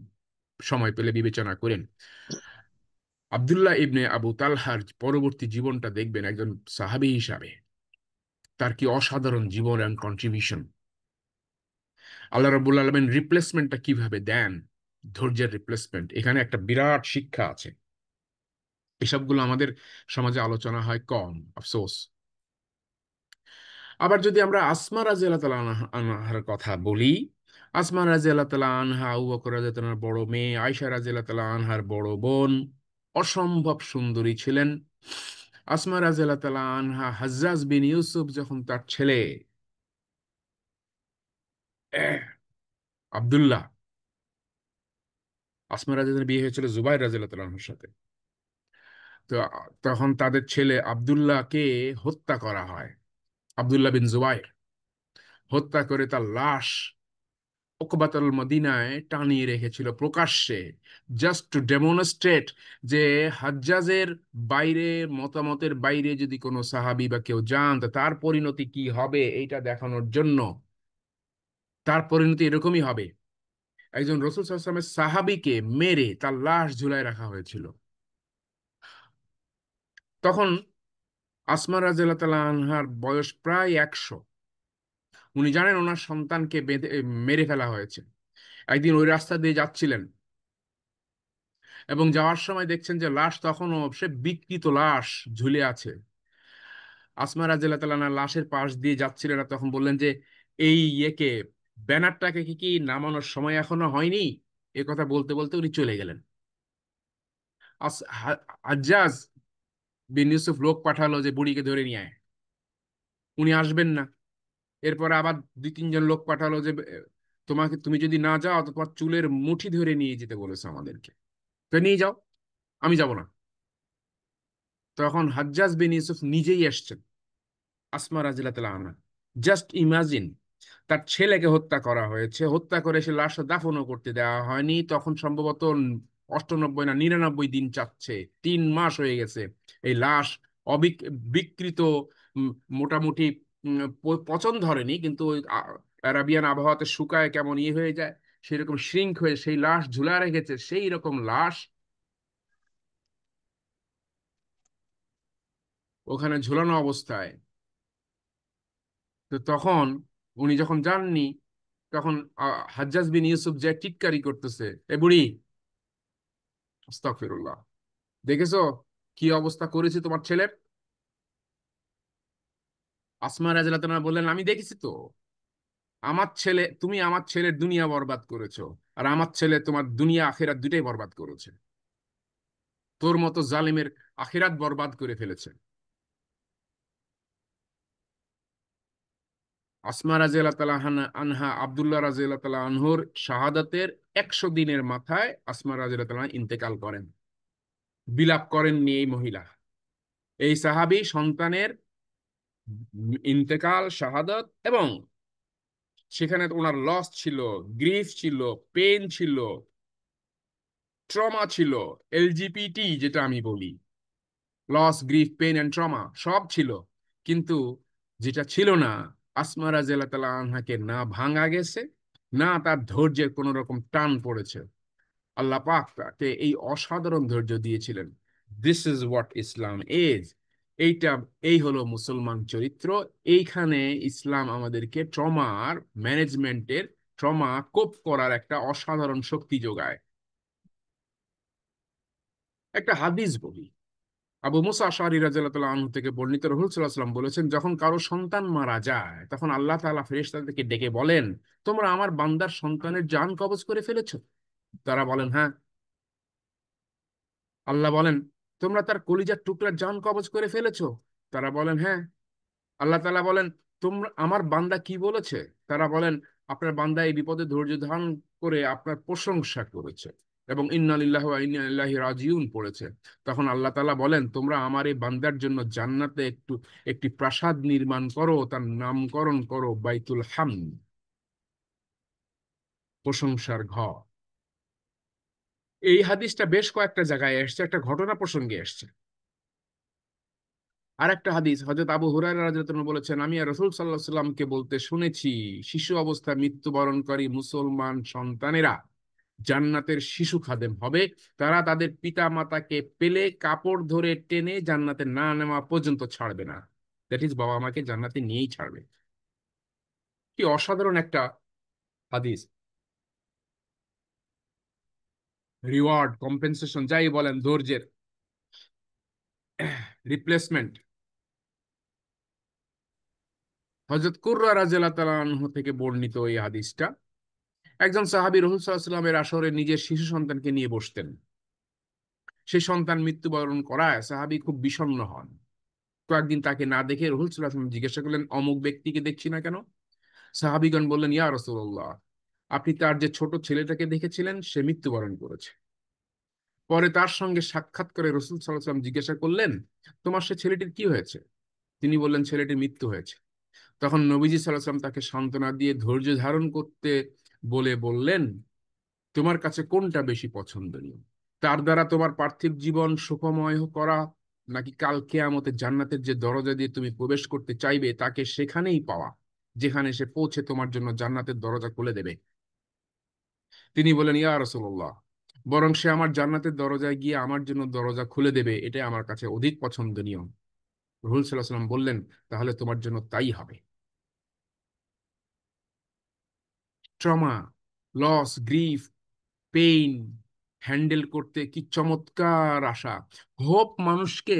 সময় পেলে বিবেচনা করেন। আব্দুল্লাহ ইবনে আবু তালহার পরবর্তী জীবনটা দেখবেন একজন সাহাবী হিসাবে তার কি অসাধারণ জীবন এবং কন্ট্রিবিউশন। আল্লাহ রাব্বুল আলামিন রিপ্লেসমেন্টটা কিভাবে দেন, ধৈর্যের রিপ্লেসমেন্ট, এখানে একটা বিরাট শিক্ষা আছে। এসবগুলো আমাদের সমাজে আলোচনা হয় কম, আফসোস। আবার যদি আমরা আসমা রাদিয়াল্লাহু তাআলা আনহার কথা বলি, আসমা রাদিয়াল্লাহু তাআলা আনহা আবু বকর রাদিয়াল্লাহু তাআলার বড় মেয়ে, আয়েশা রাদিয়াল্লাহু তাআলা আনহার বড় বোন, অসম্ভব সুন্দরী ছিলেন। আসমা রাদিয়াল্লাহু তাআলা আনহা হাজ্জাজ বিন ইউসুফ যখন তার ছেলে আহ, আব্দুল্লাহ, আসমা রাদিয়াল্লাহু তাআলার বিয়ে হয়েছিল জুবাইর রাদিয়াল্লাহু তাআলা আনহুর সাথে। তো তখন তাদের ছেলে আব্দুল্লাহকে হত্যা করা হয়। আব্দুল্লাহ বিন জুবাইর হত্যা করে তার লাশ ওকবাতুল মদিনায় টানিয়ে রেখেছিল প্রকাশ্যে, জাস্ট টু ডেমনস্ট্রেট যে হাজ্জাজের বাইরে, মতামতের বাইরে যদি কোনো সাহাবী বা কেউ যান তা তার পরিণতি কি হবে, এইটা দেখানোর জন্য। তার পরিণতি এরকমই হবে। একজন রাসূল সাল্লাল্লাহু আলাইহি ওয়াসাল্লামের সাহাবীকে মেরে তার লাশ ঝুলায় রাখা হয়েছিল। তখন আসমা রাদিয়াল্লাহু তাআলা আনহার বয়স প্রায় 100। উনি জানেন ওনার সন্তানকে মেরে ফেলা হয়েছে। একদিন ওই রাস্তা দিয়ে যাচ্ছিলেন এবং যাওয়ার সময় দেখছেন যে লাশ তখনও সে বিকৃত লাশ ঝুলে আছে। আসমা রাদিয়াল্লাহু তাআলা আনহা লাশের পাশ দিয়ে যাচ্ছিলেন, আর তখন বললেন যে এই ইয়েকে, ব্যানারটাকে কি নামানোর সময় এখনো হয়নি। এ কথা বলতে বলতে উনি চলে গেলেন। হাজ্জাজ বিন ইউসুফ লোক পাঠালো যে বুড়িকে ধরে নিয়ে আয়। উনি আসবেন না। এরপরে আবার দুই তিনজন লোক পাঠালো যে তোমাকে, তুমি যদি না যাও তো তোমার চুলের মুঠি ধরে নিয়ে যেতে বলেছে আমাদেরকে, তো নিয়ে যাও। আমি যাব না। তখন হাজ্জাজ বিন ইউসুফ নিজেই আসছেন, আসমা রাদিয়াল্লাহু তাআলা আনহা। জাস্ট ইমাজিন, তার ছেলেকে হত্যা করা হয়েছে, হত্যা করে সে লাশটা দাফনও করতে দেওয়া হয়নি, তখন সম্ভবত 98 না 99 দিন চাচ্ছে, 3 মাস হয়ে গেছে। এই লাশ বিকৃত, উম, মোটামুটি পচন ধরেনি, কিন্তু ওই আরাবিয়ান আবহাওয়াতে শুকায় কেমন ইয়ে হয়ে যায়, সেরকম শ্রিঙ্ক হয়ে সেই লাশ ঝুলা রেখেছে, সেই রকম লাশ ওখানে ঝুলানো অবস্থায়। তো তখন উনি যখন যাননি, তখন হাজ্জাজ বিন ইউসুফ যে টিটকারি করতেছে, এ বুড়ি, আস্তাগফিরুল্লাহ, দেখেছো কি অবস্থা করেছে তোমার ছেলের? আসমা রাদিয়াল্লাহু তাআলা বললেন, আমি দেখেছি তো। আমার ছেলে, তুমি আমার ছেলের দুনিয়া বরবাদ করেছো, আর আমার ছেলে তোমার দুনিয়া আখিরাত দুটাই বরবাদ করেছে। তোর মতো জালিমের আখিরাত বরবাদ করে ফেলেছে। আসমা রাদিয়াল্লাহু তাআলা আনহা, আব্দুল্লাহ রাদিয়াল্লাহু তাআলা আনহুর শাহাদাতের 100 দিনের মাথায় আসমা রাদিয়াল্লাহু তাআলা ইন্তেকাল করেন। বিলাপ করেননি এই মহিলা। এই সাহাবী সন্তানের ইন্তেকাল, শাহাদাত, এবং সেখানে ওনার লস ছিল, গ্রিফ ছিল, পেন ছিল, ট্রমা ছিল, এলজিপিটি যেটা আমি বলি, loss, grief, pain and trauma সব ছিল। কিন্তু যেটা ছিল না, আসমা রাদিয়াল্লাহু তাআলা আনহাকে না ভাঙা গেছে, না তার ধৈর্যের কোন রকম টান পড়েছে। আল্লাহ পাক তাকে এই অসাধারণ ধৈর্য দিয়েছিলেন। This is what Islam is. এইটা, এই হলো মুসলমান চরিত্র। এইখানে ইসলাম আমাদেরকে ট্রমার ম্যানেজমেন্টের, ট্রমা কোপ করার একটা অসাধারণ শক্তি যোগায়। একটা হাদিস বলি, আবু মুসা আশআরী রাদিয়াল্লাহু তাআলা আনহু থেকে বর্ণিত, রাসূল সাল্লাল্লাহু আলাইহি ওয়াসাল্লাম বলেছেন, যখন কারো সন্তান মারা যায় তখন আল্লাহ তাআলা ফেরেশতাদেরকে ডেকে বলেন, তোমরা আমার বান্দার সন্তানের জান কবজ করে ফেলেছো? তারা বলেন, হ্যাঁ। আল্লাহ বলেন, তোমরা তার কলিজার টুকরার জান কবজ করে ফেলেছো? তারা বলেন, হ্যাঁ। আল্লাহ তাআলা বলেন, তোমরা আমার বান্দা কি বলেছে? তারা বলেন, আপনার বান্দা এই বিপদে ধৈর্য ধারণ করে আপনার প্রশংসা করেছে এবং ইন্না লিল্লাহি ওয়া ইন্না ইলাইহি রাজিউন পড়েছে। তখন আল্লাহ তাআলা বলেন, তোমরা আমার এই বান্দার জন্য জান্নাতে একটি প্রাসাদ নির্মাণ করো, তার নামকরণ করো বাইতুল হামদ, প্রশংসার ঘর। এই হাদিসটা বেশ কয়েকটা জায়গায় এসছে, একটা ঘটনা প্রসঙ্গে এসছে। আর একটা হাদিস, হযরত আবু হুরায়রা রাদিয়াল্লাহু আনহু বলেছেন, আমি রাসূল সাল্লাল্লাহু আলাইহি সাল্লামকে বলতে শুনেছি, শিশু অবস্থায় মৃত্যুবরণকারী মুসলমান সন্তানেরা জান্নাতের শিশু খাদেম হবে। তারা তাদের পিতা মাতাকে পেলে কাপড় ধরে টেনে জান্নাতে না নেওয়া পর্যন্ত ছাড়বে না। দ্যাট ইজ, বাবা মাকে জান্নাতে নিয়েই ছাড়বে। কি অসাধারণ একটা হাদিস! রিওয়ার্ড, কম্পেনসেশন যাই বলেন, ধৈর্যের রিপ্লেসমেন্ট। হযরত কুররা রাদিয়াল্লাহু তাআলা আনহু থেকে বর্ণিত এই হাদিসটা, একজন সাহাবী রাসূল সাল্লাল্লাহু আলাইহি ওয়াসাল্লামের আসরে নিজের শিশু সন্তানকে নিয়ে বসতেন। সেই সন্তান মৃত্যুবরণ করায় সাহাবী খুব বিষণ্ণ হন। কয়েকদিন তাকে না দেখে রাসূল সাল্লাল্লাহু আলাইহি ওয়াসাল্লাম জিজ্ঞাসা করলেন, অমুক ব্যক্তিকে দেখছি না কেন? সাহাবীগণ বললেন, ইয়া রাসূলুল্লাহ, আপনি তার যে ছোট ছেলেটাকে দেখেছিলেন সে মৃত্যুবরণ করেছে। পরে তার সঙ্গে সাক্ষাৎ করে রাসূল সাল্লাল্লাহু আলাইহি ওয়াসাল্লাম জিজ্ঞাসা করলেন, তোমার সে ছেলেটির কি হয়েছে? তিনি বললেন, ছেলেটির মৃত্যু হয়েছে। তখন নবীজি সাল্লাল্লাহু আলাইহি ওয়াসাল্লাম তাকে সান্ত্বনা দিয়ে ধৈর্য ধারণ করতে বলে বললেন, তোমার কাছে কোনটা বেশি পছন্দনীয়? তার দ্বারা তোমার পার্থিব জীবন সুখময় করা, নাকি কাল কিয়ামতে জান্নাতের যে দরজা দিয়ে তুমি প্রবেশ করতে চাইবে তাকে সেখানেই পাওয়া, যেখানে সে পৌঁছে তোমার জন্য জান্নাতের দরজা খুলে দেবে? তিনি বলেন, ইয়া রাসূলুল্লাহ, বরং সে আমার জান্নাতের দরজায় গিয়ে আমার জন্য দরজা খুলে দেবে, এটাই আমার কাছে অধিক পছন্দনীয়। রাসূল সাল্লাল্লাহু আলাইহি ওয়াসাল্লাম বললেন, তাহলে তোমার জন্য তাই হবে। Trauma, loss, grief, pain handle করতে কি চমৎকার আশা! হোপ মানুষকে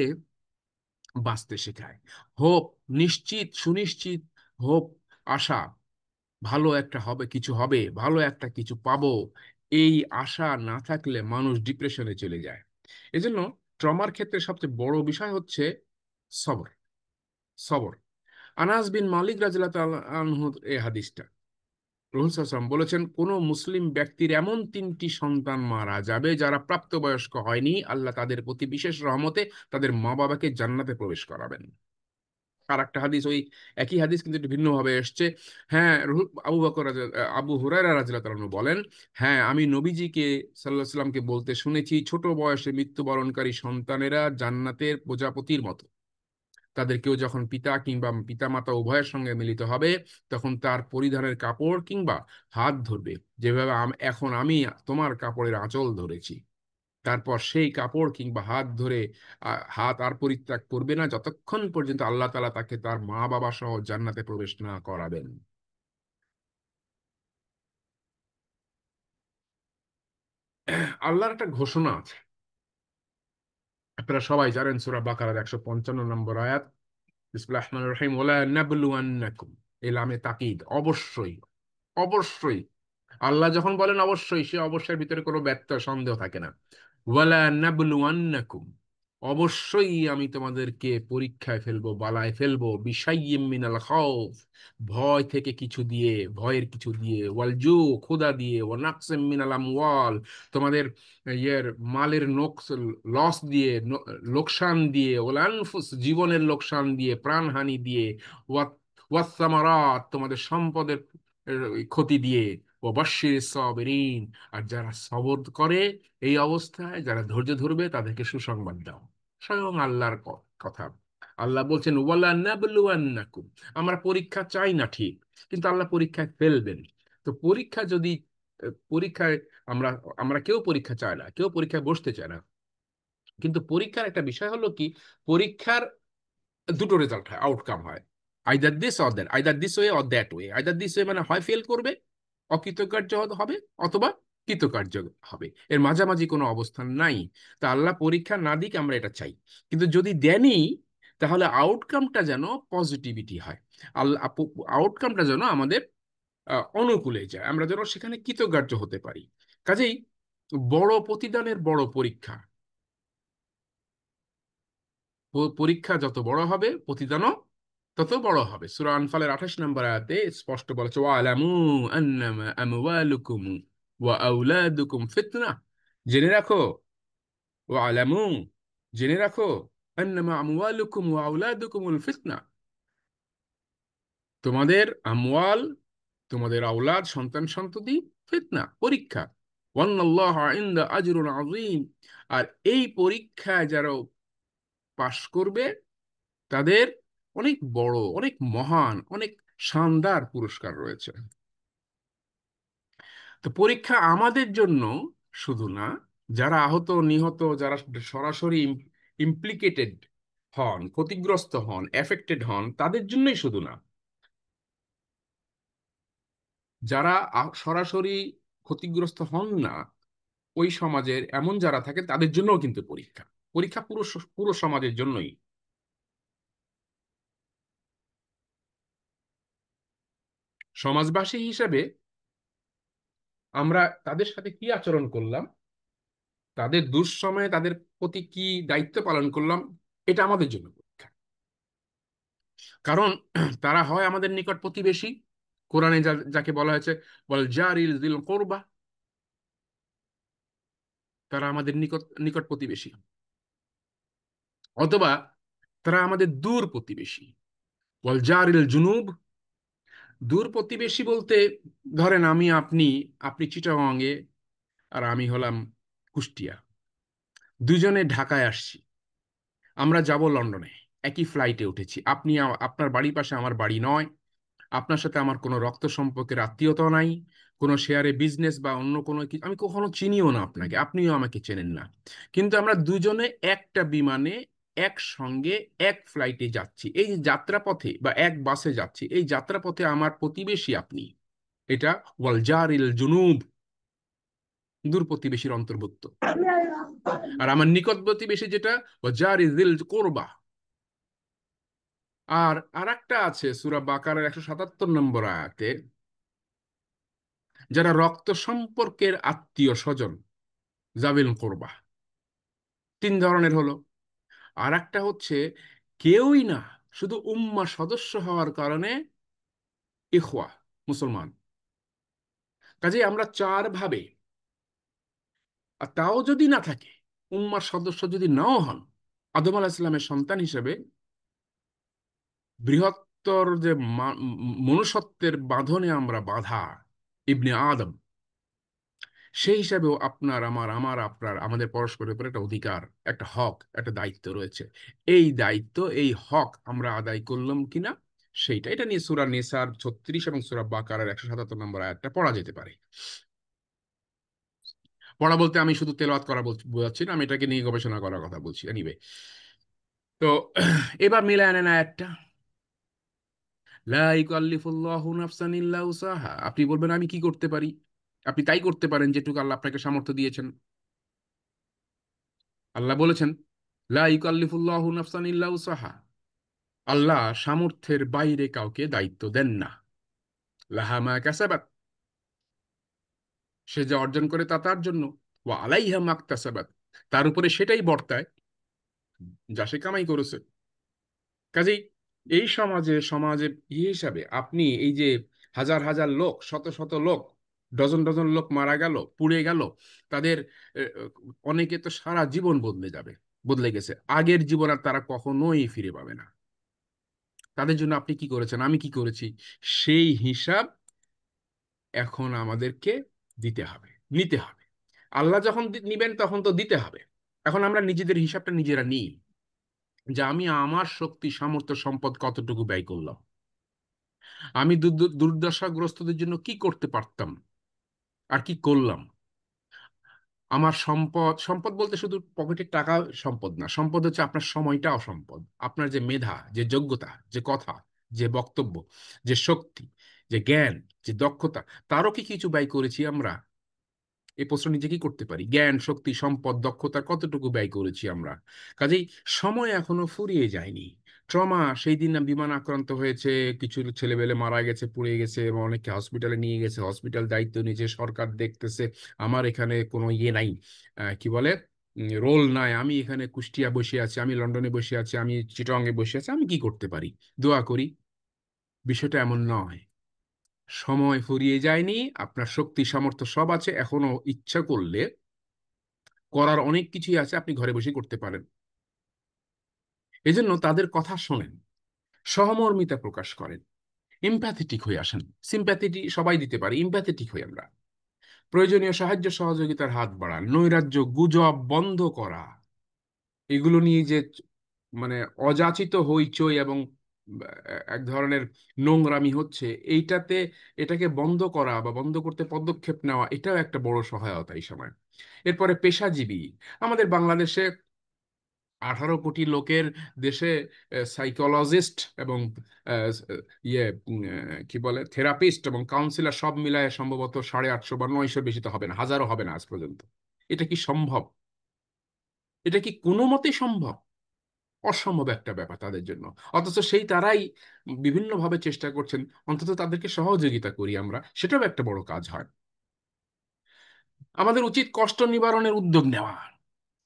বাঁচতে শেখায়। হোপ, নিশ্চিত সুনিশ্চিত হোপ, আশা, ভালো একটা হবে, কিছু হবে, ভালো একটা কিছু পাবো, এই আশা না থাকলে মানুষ ডিপ্রেশনে চলে যায়। এজন্য ট্রমার ক্ষেত্রে সবচেয়ে বড় বিষয় হচ্ছে সবর। সবর। আনাস বিন মালিক রাদিয়াল্লাহু তাআলা আনহু এই হাদিসটা, রাসূল সাল্লাল্লাহু আলাইহি ওয়াসাল্লাম বলেছেন, কোন মুসলিম ব্যক্তির এমন তিনটি সন্তান মারা যাবে যারা প্রাপ্তবয়স্ক হয়নি, আল্লাহ তাদের প্রতি বিশেষ রহমতে তাদের মা বাবাকে জান্নাতে প্রবেশ করাবেন। আর একটা হাদিস, ওই একই হাদিস কিন্তু একটু ভিন্নভাবে এসছে। হ্যাঁ, আবু হুরায়রা রাদিয়াল্লাহু তাআলা আনহু বলেন, হ্যাঁ আমি নবীজিকে সাল্লাল্লাহু আলাইহি সাল্লামকে বলতে শুনেছি, ছোট বয়সে মৃত্যুবরণকারী সন্তানেরা জান্নাতের প্রজাপতির মতো। তাদের কেউ যখন পিতা কিংবা পিতামাতা উভয়ের সঙ্গে মিলিত হবে, তখন তার পরিধানের কাপড় কিংবা হাত ধরবে, যেভাবে এখন আমি তোমার কাপড়ের আঁচল ধরেছি। তারপর সেই কাপড় কিংবা হাত ধরে হাত আর পরিত্যাগ করবে না, যতক্ষণ পর্যন্ত আল্লাহ তাআলা তাকে তার মা বাবা সহ জান্নাতে প্রবেশ না করাবেন। আল্লাহর একটা ঘোষণা আছে, আপনারা সবাই জানেন, সূরা বাকারার 155 নম্বর আয়াত, বিসমিল্লাহির রহমানির রহিম, ওয়ালা নাবলুওয়ান্নাকুম, এই লামে তাকিদ, অবশ্যই, অবশ্যই। আল্লাহ যখন বলেন অবশ্যই, সে অবশ্যের ভিতরে কোনো ব্যত্যয় সন্দেহ থাকে না। ওয়ালা নাবলুওয়ান্নাকুম, অবশ্যই আমি তোমাদেরকে পরীক্ষায় ফেলবো, বালায় ফেলবো, বিশাইয়্যিম মিনাল খাউফ, ভয় থেকে কিছু দিয়ে, ভয়ের কিছু দিয়ে, ওয়াল জু, ক্ষুধা দিয়ে, ওয়া নাকসিম মিনাল আমওয়াল, তোমাদের ইয়ের মালের লস দিয়ে, লোকসান দিয়ে, ওয়াল আনফুস, জীবনের লোকসান দিয়ে, প্রাণহানি দিয়ে, ওয়া ওয়াসসামারাত, তোমাদের সম্পদের ক্ষতি দিয়ে, ও বাশশিরিস সাবিরিন, আর যারা সবর করে এই অবস্থায়, যারা ধৈর্য ধরবে তাদেরকে সুসংবাদ দাও। স্বয়ং আল্লাহর কথা। আল্লাহ বলছেন ওয়ালা নাবলুওয়ান্নাকুম, আমরা পরীক্ষা চাই না ঠিক, কিন্তু আল্লাহ পরীক্ষায় ফেলবেন। তো পরীক্ষা যদি পরীক্ষায় আমরা আমরা কেউ পরীক্ষা চায় না, কেউ পরীক্ষায় বসতে চায় না, কিন্তু পরীক্ষার একটা বিষয় হলো কি, পরীক্ষার দুটো রেজাল্ট হয়, আউটকাম হয়, either this or that, either this way or that way. Either this way মানে হয় ফেল করবে, অকৃতকার্য হবে, অথবা কৃতকার্য হবে, এর মাঝামাঝি কোনো অবস্থান নাই। তা আল্লাহ পরীক্ষা না দিক, আমরা এটা চাই, কিন্তু যদি দেনই, তাহলে আউটকামটা যেন পজিটিভিটি হয়, আল্লাহ আউটকামটা যেন আমাদের অনুকূলে যায়, আমরা যেন সেখানে কৃতকার্য হতে পারি। কাজেই বড় প্রতিদানের বড় পরীক্ষা, পরীক্ষা যত বড় হবে প্রতিদানও তত বড় হবে। সূরা আনফালের 28 নম্বর আয়াতে স্পষ্ট বলেছে, ওয়ালামু আন্নামা আমওয়ালুকুম ওয়া আওলাদুকুম ফিতনা, জেনে রাখো, ওয়ালামু, জেনে রাখো, আন্নামা আমওয়ালুকুম ওয়া আওলাদুকুমুল ফিতনা, তোমাদের আমওয়াল, তোমাদের আওলাদ, সন্তান সন্ততি ফিতনা, পরীক্ষা। ওয়ান্নাল্লাহা ইনদা আজরুন আযীম, আর এই পরীক্ষায় যারা পাশ করবে তাদের অনেক বড়, অনেক মহান, অনেক শানদার পুরস্কার রয়েছে। তো পরীক্ষা আমাদের জন্য শুধু না, যারা আহত নিহত, যারা সরাসরি ইমপ্লিকেটেড হন, ক্ষতিগ্রস্ত হন, এফেক্টেড হন, তাদের জন্যই শুধু না, যারা সরাসরি ক্ষতিগ্রস্ত হন না, ওই সমাজের এমন যারা থাকে তাদের জন্যও কিন্তু পরীক্ষা। পরীক্ষা পুরো পুরো সমাজের জন্যই। সমাজবাসী হিসেবে আমরা তাদের সাথে কি আচরণ করলাম, তাদের দুঃসময়ে তাদের প্রতি কি দায়িত্ব পালন করলাম, এটা আমাদের জন্য পরীক্ষা। কারণ তারা হয় আমাদের নিকট প্রতিবেশী, কোরআনে যাকে বলা হয়েছে বল জারিল যিল কুরবা, তারা আমাদের নিকট নিকট প্রতিবেশী, অথবা তারা আমাদের দূর প্রতিবেশী, বল জারিল জুনুব। দূর প্রতিবেশী বলতে, ধরেন আমি আপনি, আপনি চিটাগংয়ে আর আমি হলাম কুষ্টিয়া, দুজনে ঢাকায় আসছি, আমরা যাব লন্ডনে, একই ফ্লাইটে উঠেছি, আপনি আপনার বাড়ির পাশে আমার বাড়ি নয়, আপনার সাথে আমার কোনো রক্ত সম্পর্কের আত্মীয়তা নাই, কোনো শেয়ারে বিজনেস বা অন্য কোনো আমি কখনো চিনিও না আপনাকে, আপনিও আমাকে চেনেন না, কিন্তু আমরা দুজনে একটা বিমানে একসঙ্গে এক ফ্লাইটে যাচ্ছি, এই যে যাত্রাপথে বা এক বাসে যাচ্ছি, এই যাত্রাপথে আমার প্রতিবেশী আপনি, এটা ওয়াল জারিল জুনুব, দূর প্রতিবেশীর অন্তর্ভুক্ত। আর আমার নিকট প্রতিবেশী যেটা, ওয়া জারিল কোরবা, আর আরেকটা আছে সূরা বাকারার 177 নম্বর আয়াতে, যারা রক্ত সম্পর্কের আত্মীয় স্বজন, জাবিল কুরবা, তিন ধরনের হলো। আর একটা হচ্ছে কেউই না, শুধু উম্মা সদস্য হওয়ার কারণে ইখওয়া, মুসলমান। কাজে আমরা চার ভাবে, আর তাও যদি না থাকে, উম্মার সদস্য যদি নাও হন, আদম আলাইহিস সালামের সন্তান হিসেবে বৃহত্তর যে মনুষ্যত্বের বাঁধনে আমরা বাঁধা, ইবনে আদম, সেই হিসাবেও আপনার আমার, আমার আপনার, আমাদের পরস্পরের উপর একটা অধিকার, একটা হক, একটা দায়িত্ব রয়েছে। এই দায়িত্ব, এই হক আমরা আদায় করলাম কিনা, সেইটা, এটা নিয়ে সূরা নিসার 36 এবং সূরা বাকারার 177 নম্বর আয়াতটা পড়া যেতে পারে। পড়া বলতে আমি শুধু তেলাওয়াত করা বোঝাচ্ছি না, আমি এটাকে নিয়ে গবেষণা করার কথা বলছি। এনিবে, তো এবার মিলায় নেন আয়াতটা। লা ইউকাল্লিফুল্লাহু নাফসান ইল্লা উসাহা। আপনি বলবেন আমি কি করতে পারি? আপনি তাই করতে পারেন যেটুকু আল্লাহ আপনাকে সামর্থ্য দিয়েছেন। আল্লাহ বলেছেন, লা ইউকাল্লিফুল্লাহু নাফসান ইল্লা উসাহা। আল্লাহ সামর্থ্যের বাইরে কাউকে দায়িত্ব দেন না। লাহা মা কাসাবাত, সে যা অর্জন করে তা তার জন্য। ওয়া আলাইহা মাকতাসাবাত, তার উপরে সেটাই বর্তায় যা সে কামাই করেছে। কাজেই এই সমাজে হিসাবে আপনি এই যে হাজার হাজার লোক, শত শত লোক, ডজন ডজন লোক মারা গেল, পুড়ে গেল, তাদের অনেকে তো সারা জীবন বদলে যাবে, বদলে গেছে, আগের জীবন আর তারা কখনোই ফিরে পাবে না। তাদের জন্য আপনি কি করেছেন, আমি কি করেছি, সেই হিসাব এখন আমাদেরকে দিতে হবে, নিতে হবে। আল্লাহ যখন নিবেন তখন তো দিতে হবে। এখন আমরা নিজেদের হিসাবটা নিজেরা নিই, যে আমি আমার শক্তি, সামর্থ্য, সম্পদ কতটুকু ব্যয় করলাম, আমি দুর্দশাগ্রস্তদের জন্য কি করতে পারতাম আর কি করলাম। আমার সম্পদ, সম্পদ বলতে শুধু পকেটের টাকা সম্পদ না, সম্পদ হচ্ছে আপনার সময়টাও সম্পদ, আপনার যে মেধা, যে যোগ্যতা, যে কথা, যে বক্তব্য, যে শক্তি, যে জ্ঞান, যে দক্ষতা, তারও কি কিছু ব্যয় করেছি আমরা? এই প্রশ্ন নিজেকেই করতে পারি। জ্ঞান, শক্তি, সম্পদ, দক্ষতা কতটুকু ব্যয় করেছি আমরা? কাজেই সময় এখনো ফুরিয়ে যায়নি। ট্রমা, সেই দিন না বিমান আক্রান্ত হয়েছে, কিছু ছেলেবেলে মারা গেছে, পুড়ে গেছে, এবং অনেককে হসপিটালে নিয়ে গেছে, হসপিটাল দায়িত্ব নিয়েছে, সরকার দেখতেছে। আমার এখানে কোনো ইয়ে নাই, কি বলে, রোল নাই, আমি এখানে কুষ্টিয়া বসে আছি, আমি লন্ডনে বসে আছি, আমি চিটাগংয়ে বসে আছি, আমি কি করতে পারি? দোয়া করি। বিষয়টা এমন নয়। সময় ফুরিয়ে যায়নি, আপনার শক্তি সামর্থ্য সব আছে, এখনো ইচ্ছা করলে করার অনেক কিছুই আছে, আপনি ঘরে বসে করতে পারেন। এজন্য তাদের কথা শোনেন, সহমর্মিতা প্রকাশ করেন, এমপ্যাথেটিক হয়ে আসেন। সিম্প্যাথেটি সবাই দিতে পারে, এমপ্যাথেটিক হই আমরা। প্রয়োজনীয় সাহায্য সহযোগিতার হাত বাড়ান, নৈরাজ্য, গুজব বন্ধ করা, এগুলো নিয়ে যে মানে অযাচিত হইচই এবং এক ধরনের নোংরামি হচ্ছে, এইটাতে, এটাকে বন্ধ করা বা বন্ধ করতে পদক্ষেপ নেওয়া, এটাও একটা বড় সহায়তা এই সময়। এরপরে পেশাজীবী, আমাদের বাংলাদেশে 18 কোটি লোকের দেশে সাইকোলজিস্ট এবং আহ, ইয়ে কি বলে, থেরাপিস্ট এবং কাউন্সিলর সব মিলায় সম্ভবত 850 বা 900 বেশি তো হবে না, হাজারও হবে না আজ পর্যন্ত। এটা কি সম্ভব? এটা কি কোনো মতে সম্ভব? অসম্ভব একটা ব্যাপার তাদের জন্য। অথচ সেই তারাই বিভিন্নভাবে চেষ্টা করছেন, অন্তত তাদেরকে সহযোগিতা করি আমরা, সেটাও একটা বড় কাজ হয়। আমাদের উচিত কষ্ট নিবারণের উদ্যোগ নেওয়া,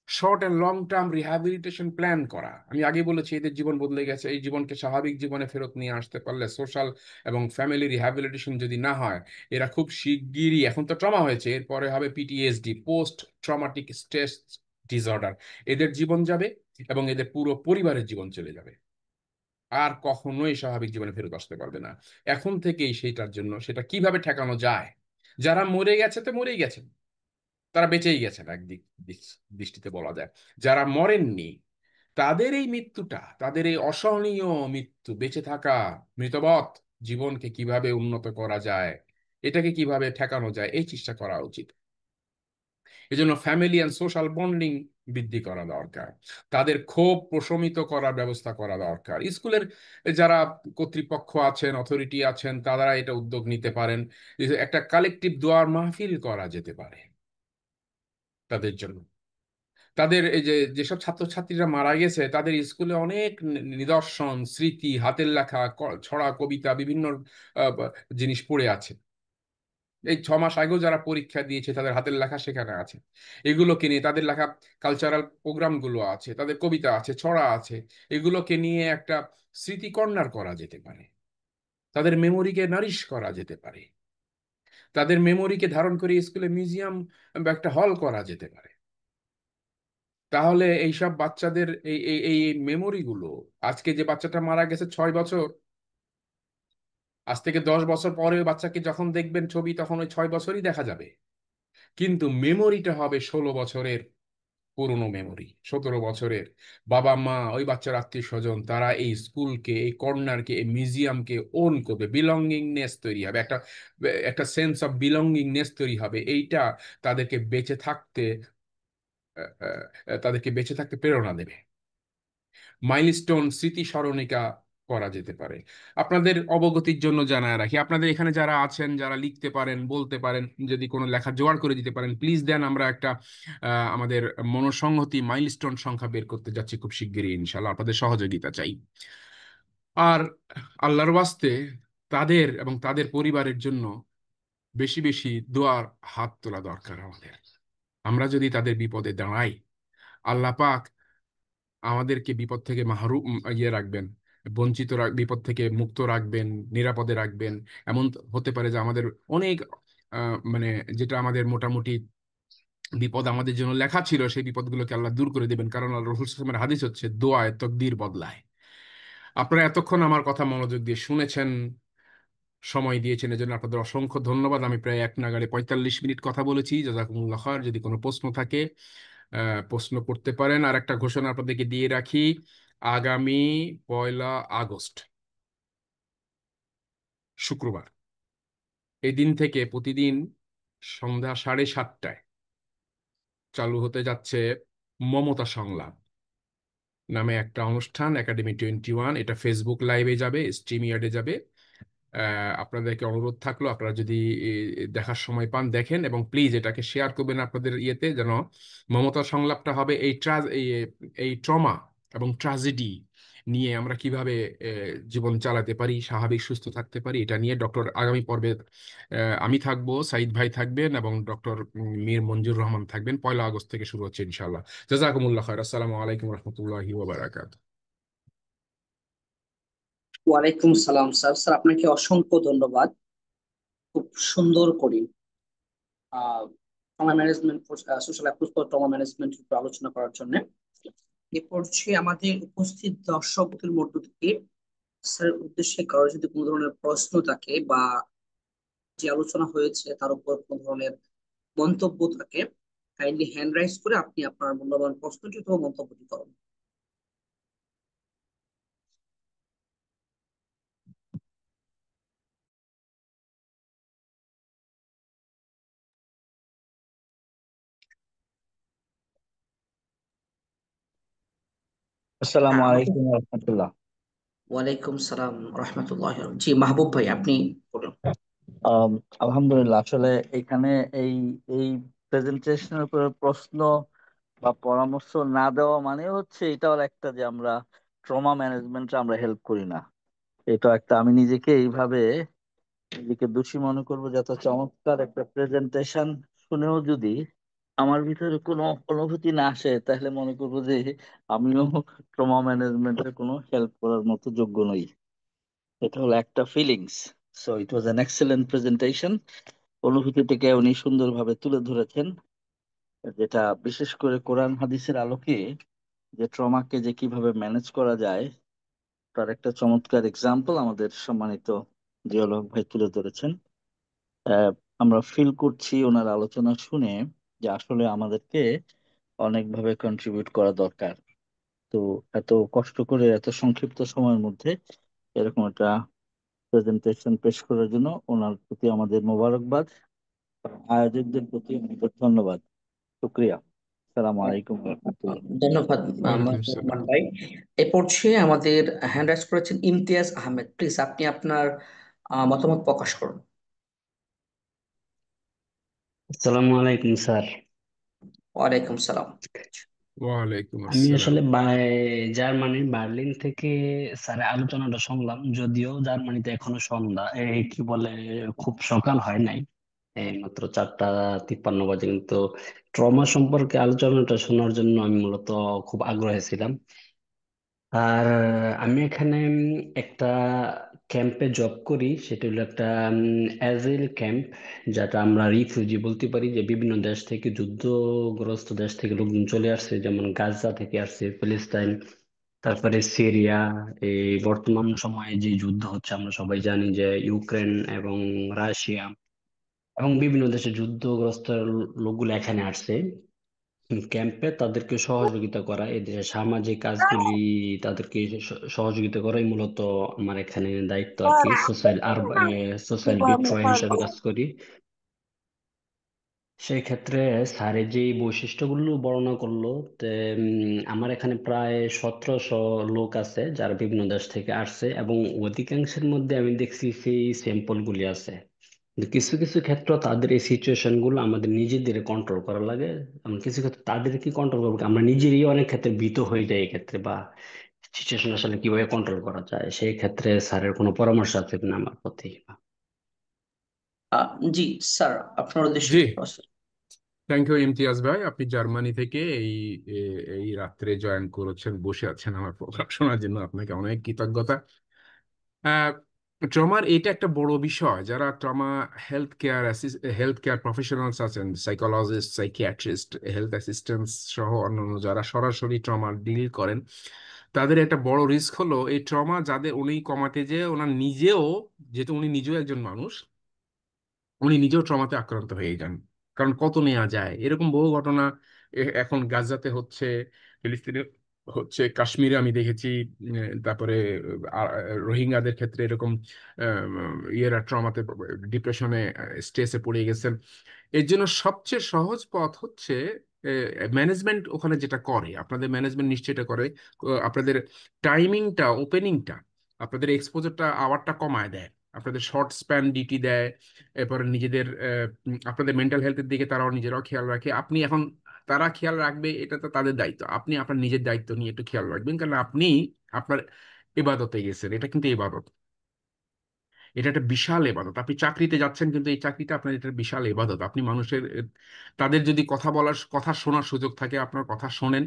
short and long term rehabilitation plan করা। আমি আগে বলেছি এদের জীবন বদলে গেছে, এই জীবনকে স্বাভাবিক জীবনে ফেরত নিয়ে আসতে পারলে, সোশ্যাল এবং ফ্যামিলি রিহ্যাবিলিটেশন যদি না হয়, এরা খুব শিগগিরই, এখন তো ট্রমা হয়েছে, এরপরে হবে PTSD, post traumatic stress disorder, এদের জীবন যাবে এবং এদের পুরো পরিবারের জীবন চলে যাবে, আর কখনোই স্বাভাবিক জীবনে ফেরত আসতে পারবে না। এখন থেকেই সেইটার জন্য, সেটা কিভাবে ঠেকানো যায়। যারা মরে গেছে তো মরেই গেছে, তারা বেঁচেই গেছেন একদিক দৃষ্টিতে বলা যায়। যারা মরেননি, তাদের এই মৃত্যুটা, তাদের এই অসহনীয় মৃত্যু, বেঁচে থাকা, মৃতবৎ জীবনকে কিভাবে উন্নত করা যায়, এটাকে কিভাবে ঠেকানো যায়, এই চেষ্টা করা উচিত। এজন্য ফ্যামিলি অ্যান্ড সোশ্যাল বন্ডিং বৃদ্ধি করা দরকার, তাদের ক্ষোভ প্রশমিত করার ব্যবস্থা করা দরকার। স্কুলের যারা কর্তৃপক্ষ আছেন, অথরিটি আছেন, তারা এটা উদ্যোগ নিতে পারেন, যে একটা কালেকটিভ দোয়ার মাহফিল করা যেতে পারে তাদের জন্য। তাদের এই যে যেসব ছাত্রছাত্রীরা মারা গেছে তাদের স্কুলে অনেক নিদর্শন, স্মৃতি, হাতের লেখা, ছড়া, কবিতা, বিভিন্ন আহ, জিনিস পড়ে আছে। এই 6 মাস আগেও যারা পরীক্ষা দিয়েছে তাদের হাতের লেখা সেখানে আছে। এগুলোকে নিয়ে তাদের লেখা কালচারাল প্রোগ্রামগুলো আছে, তাদের কবিতা আছে, ছড়া আছে। এগুলোকে নিয়ে একটা স্মৃতি কর্নার করা যেতে পারে, তাদের মেমোরিকে নারিশ করা যেতে পারে, তাদের মেমোরিকে ধারণ করে স্কুলে মিউজিয়াম বা একটা হল করা যেতে পারে। তাহলে এইসব বাচ্চাদের এই এই এই মেমোরিগুলো, আজকে যে বাচ্চাটা মারা গেছে 6 বছর, আজ থেকে 10 বছর পরে ওই বাচ্চাকে যখন দেখবেন ছবি তখন ওই 6 বছরই দেখা যাবে, কিন্তু মেমোরিটা হবে 16 বছরের পুরনো মেমোরি, 17 বছরের। বাবা মা, ওই বাচ্চার আত্মীয় স্বজন, তারা এই স্কুলকে, এই কর্নারকে, এই মিউজিয়ামকে ওন করবে, বিলঙ্গিংনেস তৈরি হবে, একটা একটা সেন্স অফ বিলঙ্গিংনেস তৈরি হবে। এইটা তাদেরকে বেঁচে থাকতে তাদেরকে বেঁচে থাকতে প্রেরণা দেবে। মাইলস্টোন স্মৃতি স্মরণিকা করা যেতে পারে। আপনাদের অবগতির জন্য জানায় রাখি, আপনাদের এখানে যারা আছেন, যারা লিখতে পারেন, বলতে পারেন, যদি কোনো লেখা জোগাড় করে দিতে পারেন প্লিজ দেন। আমরা একটা আমাদের মনোসংহতি মাইলস্টোন সংখ্যা বের করতে যাচ্ছি খুব শিগগিরই, ইনশাল্লাহ আপনাদের সহযোগিতা চাই। আর আল্লাহর ওয়াস্তে তাদের এবং তাদের পরিবারের জন্য বেশি বেশি দোয়ার হাত তোলা দরকার আমাদের। আমরা যদি তাদের বিপদে দাঁড়াই, আল্লাহ পাক আমাদেরকে বিপদ থেকে মাহরুম রাখবেন, বঞ্চিত বিপদ থেকে মুক্ত রাখবেন, নিরাপদে রাখবেন। এমন হতে পারে যে আমাদের অনেক মানে যেটা আমাদের মোটামুটি বিপদ আমাদের জন্য লেখা ছিল সেই বিপদগুলোকে আল্লাহ দূর করে দেবেন, কারণ আল্লাহ রাসূল সাল্লাল্লাহু আলাইহি ওয়াসাল্লামের হাদিস হচ্ছে দোয়ায় তকদির বদলায়। আপনারা এতক্ষণ আমার কথা মনোযোগ দিয়ে শুনেছেন, সময় দিয়েছেন, এজন্য আপনাদের অসংখ্য ধন্যবাদ। আমি প্রায় এক নাগাড়ে 45 মিনিট কথা বলেছি। জাযাকুমুল্লাহ খায়র। যদি কোনো প্রশ্ন থাকে প্রশ্ন করতে পারেন। আর একটা ঘোষণা আপনাদেরকে দিয়ে রাখি, আগামী 1লা আগস্ট শুক্রবার, এই দিন থেকে প্রতিদিন সন্ধ্যা 7:30টায় চালু হতে যাচ্ছে মমতা সংলাপ নামে একটা অনুষ্ঠান, একাডেমি 21। এটা ফেসবুক লাইভে যাবে, স্ট্রিম ইয়ার্ডে যাবে। আপনাদেরকে অনুরোধ থাকলো, আপনারা যদি দেখার সময় পান দেখেন, এবং প্লিজ এটাকে শেয়ার করবেন আপনাদের ইয়েতে, যেন মমতার সংলাপটা হবে এই ট্রমা এবং ট্রাজেডি নিয়ে আমরা কিভাবে জীবন চালাতে পারি, স্বাভাবিক সুস্থ থাকতে পারি, এটা নিয়ে ডক্টর আগামী পর্বে আমি থাকবো, সাইদ ভাই থাকবেন এবং ডক্টর মীর মঞ্জুর রহমান থাকবেন। 1লা আগস্ট থেকে শুরু হচ্ছে ইনশাআল্লাহ। জাযাকুমুল্লাহ খায়র। আসসালামু আলাইকুম রহমতুল্লাহি ওয়া বারাকাতুহু। ওয়ালাইকুম সালাম স্যার। স্যার আপনাকে অসংখ্য ধন্যবাদ। খুব সুন্দর করে trauma management, social approach for trauma management উপর আলোচনা করার জন্য। এরপর হচ্ছে আমাদের উপস্থিত দর্শকদের মধ্য থেকে স্যার উদ্দেশ্যে কারো যদি কোনো ধরনের প্রশ্ন থাকে বা যে আলোচনা হয়েছে তার উপর কোনো ধরনের মন্তব্য থাকে, কাইন্ডলি হ্যান্ড রাইজ করে আপনি আপনার মূল্যবান প্রশ্নটি অথবা মন্তব্যটি করুন। আসসালামু আমাদের আলাইকুম রহমতুল্লাহ। ওয়ালাইকুম সালাম রহমতুল্লাহ। জি মাহবুব ভাই, আপনি বলুন। আম, আলহামদুলিল্লাহ। আসলে এখানে এই এই প্রেজেন্টেশনের উপরে প্রশ্ন বা পরামর্শ না দেওয়া মানে হচ্ছে এটাও একটা যে আমরা ট্রমা ম্যানেজমেন্টে আমরা হেল্প করি না। এটা একটা, আমি নিজেকে এইভাবে নিজেকে দোষী মনে করবো যে এত চমৎকার একটা প্রেজেন্টেশন শুনেও যদি আমার ভিতরে কোনো অনুভূতি না আসে তাহলে মনে করবো যে আমিও ট্রমা ম্যানেজমেন্টের কোনো হেল্প করার মতো যোগ্য নই। এটা হলো একটা feelings. So it was an excellent presentation. অনুভূতিটাকে উনি সুন্দরভাবে তুলে ধরেছেন, যেটা বিশেষ করে কোরআন হাদিসের আলোকে যে ট্রমাকে যে কিভাবে ম্যানেজ করা যায় তার একটা চমৎকার এক্সাম্পল আমাদের সম্মানিত জিওলগ ভাই তুলে ধরেছেন। আহ, আমরা ফিল করছি ওনার আলোচনা শুনে যে আসলে আমাদেরকে অনেকভাবে কন্ট্রিবিউট করা দরকার। তো এত কষ্ট করে এত সংক্ষিপ্ত সময়ের মধ্যে এরকম একটা প্রেজেন্টেশন পেশ করার জন্য ওনার প্রতি আমাদের মোবারকবাদ। আয়োজকদের প্রতি আমাদের ধন্যবাদ, শুক্রিয়া। আসসালামু আলাইকুম রহমতুল্লাহ। ধন্যবাদ ওয়ালাইকুম রহমান আসসালাম। ভাই। এরপর হচ্ছে আমাদের হ্যান্ড রাইজ করেছেন ইমতিয়াজ আহমেদ। প্লিজ আপনি আপনার মতামত প্রকাশ করুন। আসসালামু আলাইকুম স্যার। ওয়ালাইকুম সালাম। ওয়ালাইকুম আমি আসসালাম। আসলে জার্মানির বার্লিন থেকে স্যারের আলোচনাটা শুনলাম, যদিও জার্মানিতে এখনো সন্ধ্যা, কি বলে, খুব সকাল হয় নাই, এই মাত্র 4টা 53 বাজে, কিন্তু ট্রমা সম্পর্কে আলোচনাটা শোনার জন্য আমি মূলত খুব আগ্রহী ছিলাম। আর আমি এখানে একটা ক্যাম্পে জব করি, সেটা হলো একটা অ্যাজিল ক্যাম্প, যেটা আমরা রিফিউজি বলতে পারি, যে বিভিন্ন দেশ থেকে, যুদ্ধগ্রস্ত দেশ থেকে লোকজন চলে আসছে, যেমন গাজা থেকে আসছে, ফিলিস্তিন, তারপরে সিরিয়া, এই বর্তমান সময়ে যে যুদ্ধ হচ্ছে আমরা সবাই জানি, যে ইউক্রেন এবং রাশিয়া, এবং বিভিন্ন দেশে যুদ্ধগ্রস্ত লোকগুলো এখানে আসছে ক্যাম্পে, তাদেরকে সহযোগিতা করা, এই দেশের সামাজিক কাজগুলি তাদেরকে সহযোগিতা করাই মূলত আমার এখানে দায়িত্ব আর কি। সোশ্যাল বিট্রয় হিসেবে কাজ করি। সেই ক্ষেত্রে স্যারের যে বৈশিষ্ট্যগুলো বর্ণনা করলো, তে আমার এখানে প্রায় 1700 লোক আছে যারা বিভিন্ন দেশ থেকে আসছে, এবং অধিকাংশের মধ্যে আমি দেখছি সেই স্যাম্পল গুলি আছে। কিন্তু কিছু কিছু ক্ষেত্রে তাদের এই সিচুয়েশন গুলো আমাদের নিজেদের কন্ট্রোল করা লাগে। আমরা কিছু ক্ষেত্রে তাদের কি কন্ট্রোল করবো, আমরা নিজেরই অনেক ক্ষেত্রে ভীত হয়ে যাই এই ক্ষেত্রে, বা সিচুয়েশন আসলে কিভাবে কন্ট্রোল করা যায়, সেই ক্ষেত্রে স্যারের কোনো পরামর্শ আছে কিনা আমার প্রতি? জি স্যার, আপনার উদ্দেশ্যে জি, একটি প্রশ্ন। থ্যাংক ইউ ইমতিয়াজ ভাই, আপনি জার্মানি থেকে এই রাত্রে জয়েন করেছেন, বসে আছেন আমার প্রোগ্রাম শোনার জন্য, আপনাকে অনেক কৃতজ্ঞতা। ট্রমার এটা একটা বড় বিষয়। যারা ট্রমা হেলথ কেয়ার প্রফেশনালস আছেন, সাইকোলজিস্ট, সাইকিয়াট্রিস্ট, হেলথ অ্যাসিস্ট্যান্ট সহ অন্যান্য যারা সরাসরি ট্রমা ডিল করেন, তাদের একটা বড় রিস্ক হলো এই ট্রমা যাদের, উনি কমাতে যে ওনার নিজেও, যেহেতু উনি নিজেও একজন মানুষ, উনি নিজেও ট্রমাতে আক্রান্ত হয়ে যান। কারণ কত নেওয়া যায়, এরকম বহু ঘটনা এখন গাজাতে হচ্ছে, ফিলিস্তিনে হচ্ছে, কাশ্মীরে আমি দেখেছি। তারপরে রোহিঙ্গাদের ক্ষেত্রে এরকম ইয়েরা ট্রমাতে, ডিপ্রেশনে, স্ট্রেসে পড়ে গেছেন। এর জন্য সবচেয়ে সহজ পথ হচ্ছে ম্যানেজমেন্ট ওখানে যেটা করে, আপনাদের ম্যানেজমেন্ট নিশ্চয়ই এটা করে, আপনাদের টাইমিংটা, ওপেনিংটা, আপনাদের এক্সপোজারটা, আওয়ারটা কমায় দেয়, আপনাদের শর্ট স্প্যান ডিটি দেয়। এরপর নিজেদের আপনাদের মেন্টাল হেলথের দিকে তারাও নিজেরাও খেয়াল রাখে। আপনি এখন, তারা খেয়াল রাখবে এটা তো তাদের দায়িত্ব, আপনি আপনার নিজের দায়িত্ব নিয়ে একটু খেয়াল রাখবেন, কারণ আপনি আপনার ইবাদতে গেছেন, এটা কিন্তু ইবাদত, এটা একটা বিশাল ইবাদত। আপনি চাকরিতে যাচ্ছেন, কিন্তু এই চাকরিটা আপনার, এটা বিশাল ইবাদত। আপনি মানুষের, তাদের যদি কথা শোনার সুযোগ থাকে, আপনার কথা শোনেন।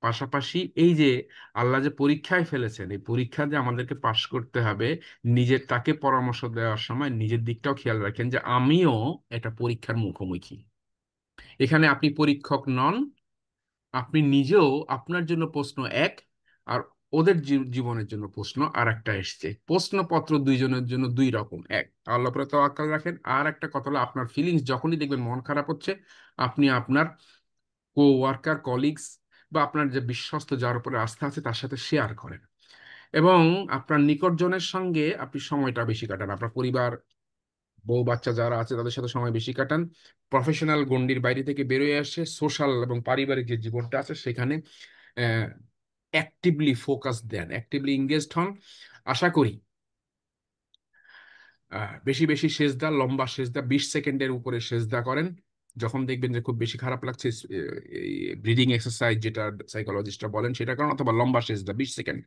পাশাপাশি এই যে আল্লাহ যে পরীক্ষায় ফেলেছেন, এই পরীক্ষা যে আমাদেরকে পাশ করতে হবে, নিজের তাকে পরামর্শ দেওয়ার সময় নিজের দিকটাও খেয়াল রাখেন, যে আমিও এটা পরীক্ষার মুখোমুখি। এখানে আপনি পরীক্ষক নন, আপনি নিজেও, আপনার জন্য প্রশ্ন এক, আর ওদের জীবনের জন্য প্রশ্ন আর একটা এসছে। প্রশ্নপত্র দুইজনের জন্য দুই রকম, এক, আল্লাহ পরে তাওয়াক্কাল রাখেন। আর একটা কথা হলো, আপনার ফিলিংস যখনই দেখবেন মন খারাপ হচ্ছে, আপনি আপনার কো ওয়ার্কার, কলিগস, বা আপনার যে বিশ্বস্ত, যার উপরে আস্থা আছে, তার সাথে শেয়ার করেন। এবং আপনার নিকটজনের সঙ্গে আপনি সময়টা বেশি কাটান, আপনার পরিবার, বউ বাচ্চা যারা আছে তাদের সাথে সময় বেশি কাটান। প্রফেশনাল গণ্ডির বাইরে থেকে বেরোয় আসে, সোশ্যাল এবং পারিবারিক যে জীবনটা আছে সেখানে অ্যাক্টিভলি ফোকাস দেন, অ্যাক্টিভলি এঙ্গেজড হন। আশা করি বেশি বেশি সেজদা, লম্বা সেজদা, 20 সেকেন্ডের উপরে সেজদা করেন। যখন দেখবেন যে খুব বেশি খারাপ লাগছে, ব্রিদিং এক্সারসাইজ যেটা সাইকোলজিস্টরা বলেন সেটা করেন, অথবা লম্বা সেজদা 20 সেকেন্ড,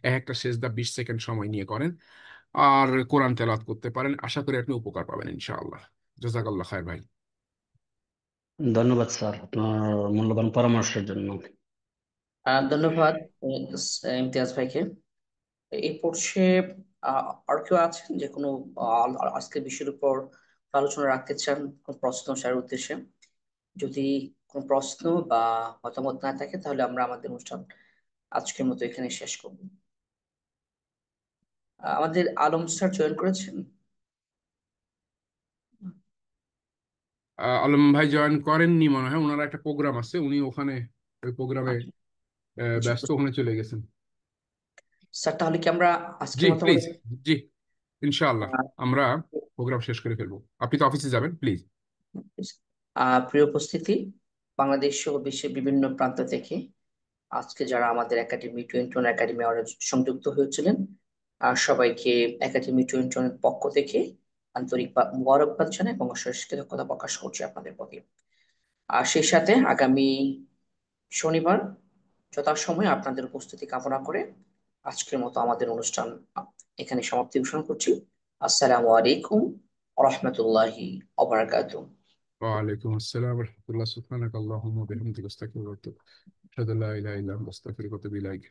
এক একটা সেজদা 20 সেকেন্ড সময় নিয়ে করেন। আর কোরআন তেলাওয়াত করতে পারেন, আশা করি আপনি উপকার পাবেন ইনশাআল্লাহ। জাযাকাল্লাহ খায়ের ভাই। ধন্যবাদ স্যার আপনার মূল্যবান পরামর্শের জন্য। ধন্যবাদ ইমতিয়াজ ভাইকে। এই পর্ষে আর কেউ আছেন যে কোনো আজকের বিষয়ের উপর আলোচনা রাখতে চান, কোনো প্রশ্ন স্যারের উদ্দেশ্যে? যদি কোনো প্রশ্ন বা মতামত না থাকে, তাহলে আমরা আমাদের অনুষ্ঠান আজকের মতো এখানে শেষ করব। আমাদের আলম স্যার জয়েন করেছেন? আলম ভাই জয়েন করেননি মনে হয়, ওনার একটা প্রোগ্রাম আছে, উনি ওখানে ওই প্রোগ্রামে আচ্ছা, জি ব্যস্ত, ওখানে চলে গেছেন। স্যার, তাহলে কি আমরা জি আজকের মতো প্লিজ, আমাদের জি ইনশাআল্লাহ আহ, আমরা প্রোগ্রাম শেষ করে ফেলবো। আপনি তো অফিসে যাবেন, প্লিজ। প্রিয় উপস্থিতি, বাংলাদেশ সহ বিশ্বের বিভিন্ন প্রান্ত থেকে আজকে যারা আমাদের একাডেমি 21 একাডেমি সংযুক্ত হয়েছিলেন, সবাইকে একাডেমি 21 পক্ষ থেকে আন্তরিক মোবারকবাদ জানাই এবং অশেষ কৃতজ্ঞতা প্রকাশ করছি আপনাদের প্রতি। আর সেই সাথে আগামী শনিবার যথাসময়ে আপনাদের উপস্থিতি কামনা করে আজকের মতো আমাদের অনুষ্ঠান এখানে সমাপ্তি ঘোষণা করছি। আসসালামু আলাইকুম ওয়া রাহমাতুল্লাহি ওয়া বারাকাতুহু। ওয়ালাইকুম আসসালাম ওয়া রাহমাতুল্লাহ। সুবহানাক আল্লাহুম্মা ওয়া বিহামদিকা আস্তাগফিরুকা ওয়া আতুবু ইলাইক। আশহাদু আল্লা ইলাহা ইল্লা আনতা আস্তাগফিরুকা ওয়া আতুবু ইলাইক।